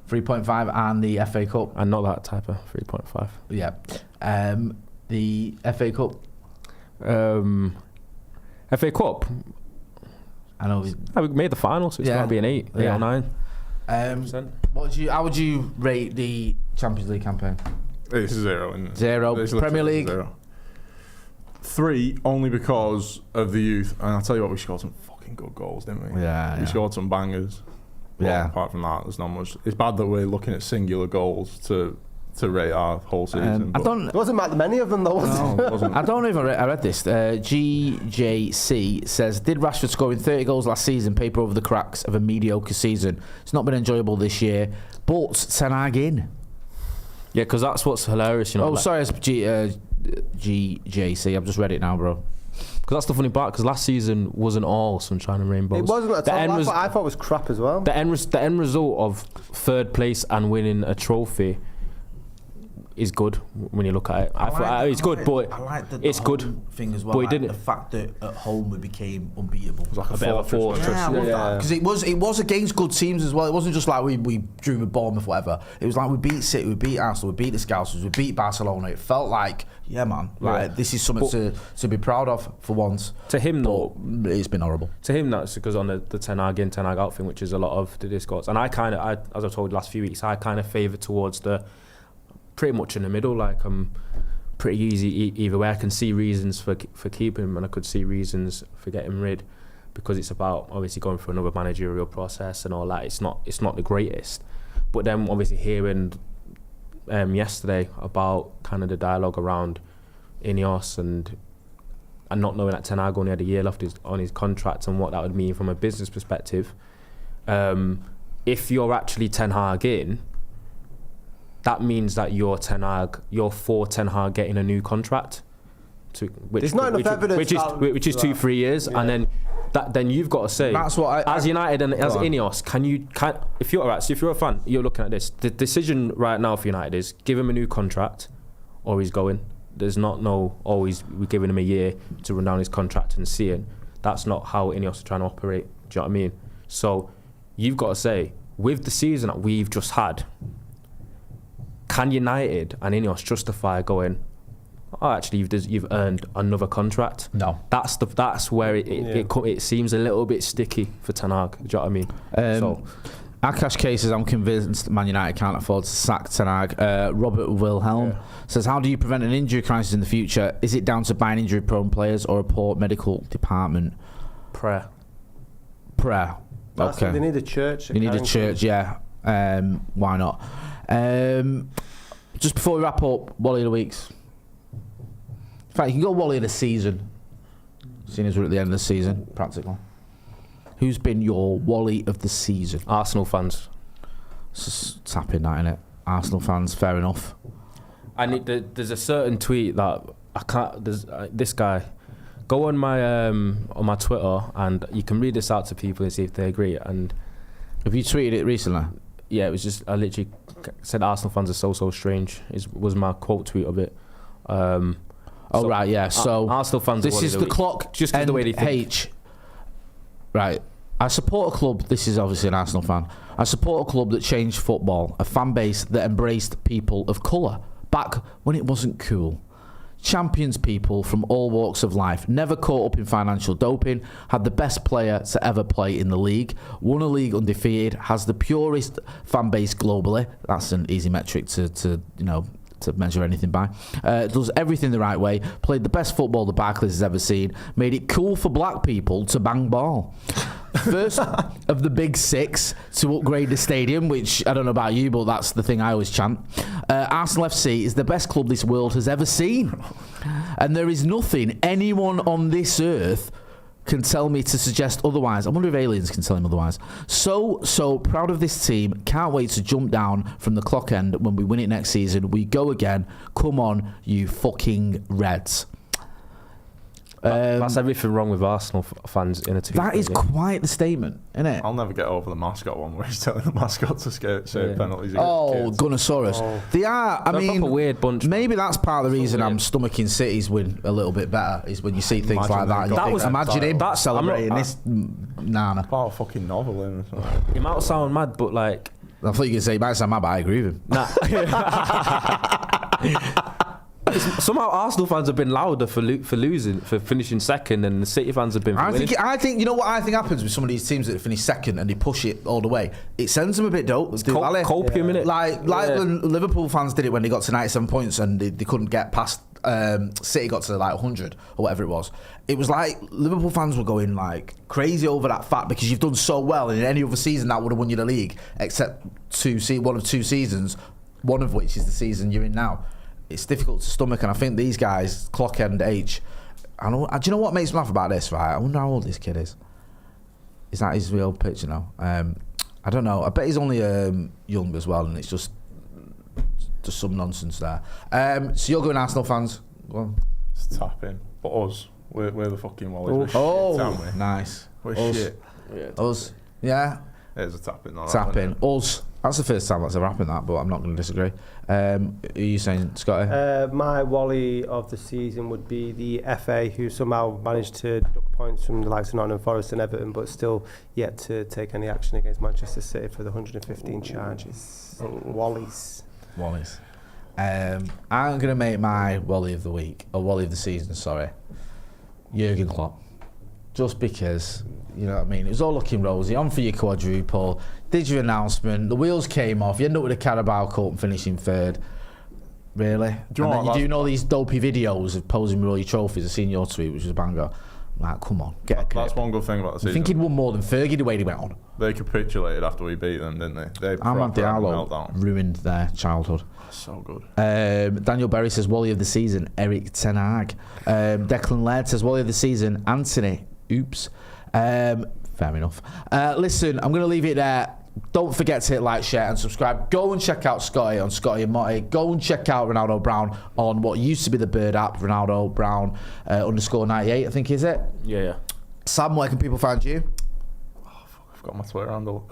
3.5 and the FA Cup. And not that type of 3.5. Yeah. The FA Cup. FA Cup. I know. We made the final, so it's Yeah. got to be an 8 Yeah. or 9. How would you rate the Champions League campaign? It's 0. Isn't it? 0. It's Premier literally League. 0. 3 only because of the youth, and I'll tell you what, we scored some fucking good goals, didn't we? Yeah. We scored some bangers. Well, Yeah. apart from that, there's not much. It's bad that we're looking at singular goals to rate our whole season. I but- don't. It wasn't that many of them though, was No, it? it wasn't. I don't know if I read this. GJC says, did Rashford scoring 30 goals last season paper over the cracks of a mediocre season? It's not been enjoyable this year, but Ten Hag in. Yeah, because that's what's hilarious, you know. Oh, sorry, it's GJC. I've just read it now, bro. Because that's the funny part, because last season wasn't all sunshine and rainbows. It wasn't at The all. end I thought it was crap as well. The end result of 3rd place and winning a trophy is good when you look at it. It's good, but it's good. Thing as well. But he didn't. The fact that at home we became unbeatable. It was like A bit of a fortress. Yeah, I love Yeah. that, because it was against good teams as well. It wasn't just like we drew with Bournemouth, whatever. It was like we beat City, we beat Arsenal, we beat the Scousers, we beat Barcelona. It felt like, yeah, man, like this is something to be proud of for once. To him, though, But it's been horrible. to him that's because on the Ten Hag in, Ten Hag out thing, which is a lot of the discourse. And I as I've told you last few weeks, I kind of favour towards the pretty much in the middle. Like I'm pretty easy either way. I can see reasons for keeping him, and I could see reasons for getting rid, because it's about obviously going through another managerial process and all that. It's not the greatest. But then obviously hearing yesterday about kind of the dialogue around Ineos and not knowing that Ten Hag only had a year left on his contract and what that would mean from a business perspective. If you're actually Ten Hag in, that means that you're for Ten Hag getting a new contract. There's not enough evidence which is 2-3 years, Yeah. and then you've got to say, That's what as United and as on. Ineos, if you're a fan, you're looking at this. The decision right now for United is give him a new contract, or he's going. There's not we're giving him a year to run down his contract and see it. That's not how Ineos are trying to operate. Do you know what I mean? So you've got to say, with the season that we've just had, can United and Ineos justify going, oh, actually, you've earned another contract? No. That's where it seems a little bit sticky for Ten Hag. Do you know what I mean? Akash K says, I'm convinced Man United can't afford to sack Ten Hag. Robert Wilhelm says, how do you prevent an injury crisis in the future? Is it down to buying injury-prone players or a poor medical department? Prayer. That's Okay. what they need a church. You need a church, yeah. Why not? Just before we wrap up, Wally of the Weeks. In fact, you can go Wally of the Season, seeing as we're at the end of the season, practically. Who's been your Wally of the Season? Arsenal fans. Tapping that, innit? Arsenal fans, fair enough. There's a certain tweet that I can't. There's this guy. Go on my Twitter and you can read this out to people and see if they agree. And Have you tweeted it recently? yeah, it was just I literally said Arsenal fans are so strange. Was my quote tweet of it. So right, yeah. So Arsenal fans. this are is the clock. just 'cause the way they think. H. Right. I support a club. This is obviously an Arsenal fan. I support a club that changed football, a fan base that embraced people of colour back when it wasn't cool. champions people from all walks of life, never caught up in financial doping, had the best player to ever play in the league, won a league undefeated, has the purest fan base globally. That's an easy metric to measure anything by. Does everything the right way, played the best football the Barclays has ever seen, made it cool for black people to bang ball. First of the big six to upgrade the stadium, which I don't know about you, but that's the thing I always chant. Arsenal FC is the best club this world has ever seen. And there is nothing anyone on this earth can tell me to suggest otherwise. I wonder if aliens can tell him otherwise. So proud of this team. Can't wait to jump down from the clock end when we win it next season. We go again. Come on, you fucking Reds. That's everything wrong with Arsenal fans in a team. That is quite the statement, isn't it? I'll never get over the mascot one where he's telling the mascot to save penalties against kids. Gunnosaurus. They are, I mean, a weird bunch. Maybe that's part of the reason I'm stomaching City's win a little bit better, is when you see things like that. Imagine him celebrating this nana. Part of a fucking novel, isn't it? It might sound mad, but like... I thought you were going to say it might sound mad, but I agree with him. Nah. Somehow Arsenal fans have been louder for losing, for finishing second, and the City fans have been for winning. I think you know what I think happens with some of these teams that finish second and they push it all the way. It sends them a bit dope. Copium, innit? Like when Liverpool fans did it when they got to 97 points and they couldn't get past. City got to like 100 or whatever it was. It was like Liverpool fans were going like crazy over that fact because you've done so well, and in any other season that would have won you the league, except one of two seasons, one of which is the season you're in now. It's difficult to stomach, and I think these guys, Clock and H, do you know what makes me laugh about this, right? I wonder how old this kid is. Is that his real picture now? I don't know. I bet he's only young as well, and it's just some nonsense there. So you're going Arsenal fans? Go on. It's tapping. But us, we're the fucking Wally. Nice. We're us. shit. Us. Yeah. There's a tapping. Tapping. Us. That's the first time that's ever happened, that, but I'm not going to disagree. Are you saying, Scotty? My Wally of the season would be the FA, who somehow managed to duck points from the likes of Nottingham Forest and Everton, but still yet to take any action against Manchester City for the 115 charges. Wally's. I'm going to make my Wally of the week, or Wally of the season, sorry, Jurgen Klopp. Just because, you know what I mean, it was all looking rosy, on for your quadruple, did your announcement, the wheels came off, you end up with a Carabao Cup and finishing third. Really? You doing all these dopey videos of posing with all your trophies. I've seen your tweet, which was a banger. Like, come on, get a grip. That's one good thing about the season. I think he'd won more than Fergie the way he went on. They capitulated after we beat them, didn't they? Amad Diallo ruined their childhood. So good. Daniel Berry says Wally of the season, Eric Ten Hag. Declan Laird says Wally of the season, Anthony. Oops. Fair enough. Listen, I'm going to leave it there. Don't forget to hit like, share and subscribe. Go and check out Scotty on Scotty and Motty. Go and check out Ronaldo Brown on what used to be the Bird app, Ronaldo Brown _98, I think, is it? Yeah. Sam, where can people find you? I've got my Twitter handle.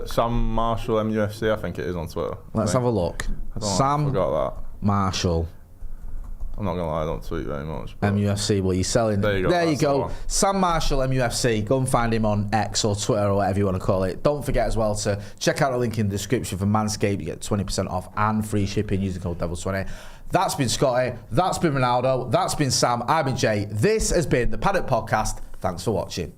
Sam Marshall MUFC, I think it is on Twitter. Let's have a look. I forgot that. Marshall. I'm not going to lie, I don't tweet very much. MUFC, well, you're selling. There you go. Sam Marshall, MUFC. Go and find him on X or Twitter or whatever you want to call it. Don't forget as well to check out the link in the description for Manscaped. You get 20% off and free shipping using code Devils20. That's been Scotty. That's been Ronaldo. That's been Sam. I've been Jay. This has been the Paddock Podcast. Thanks for watching.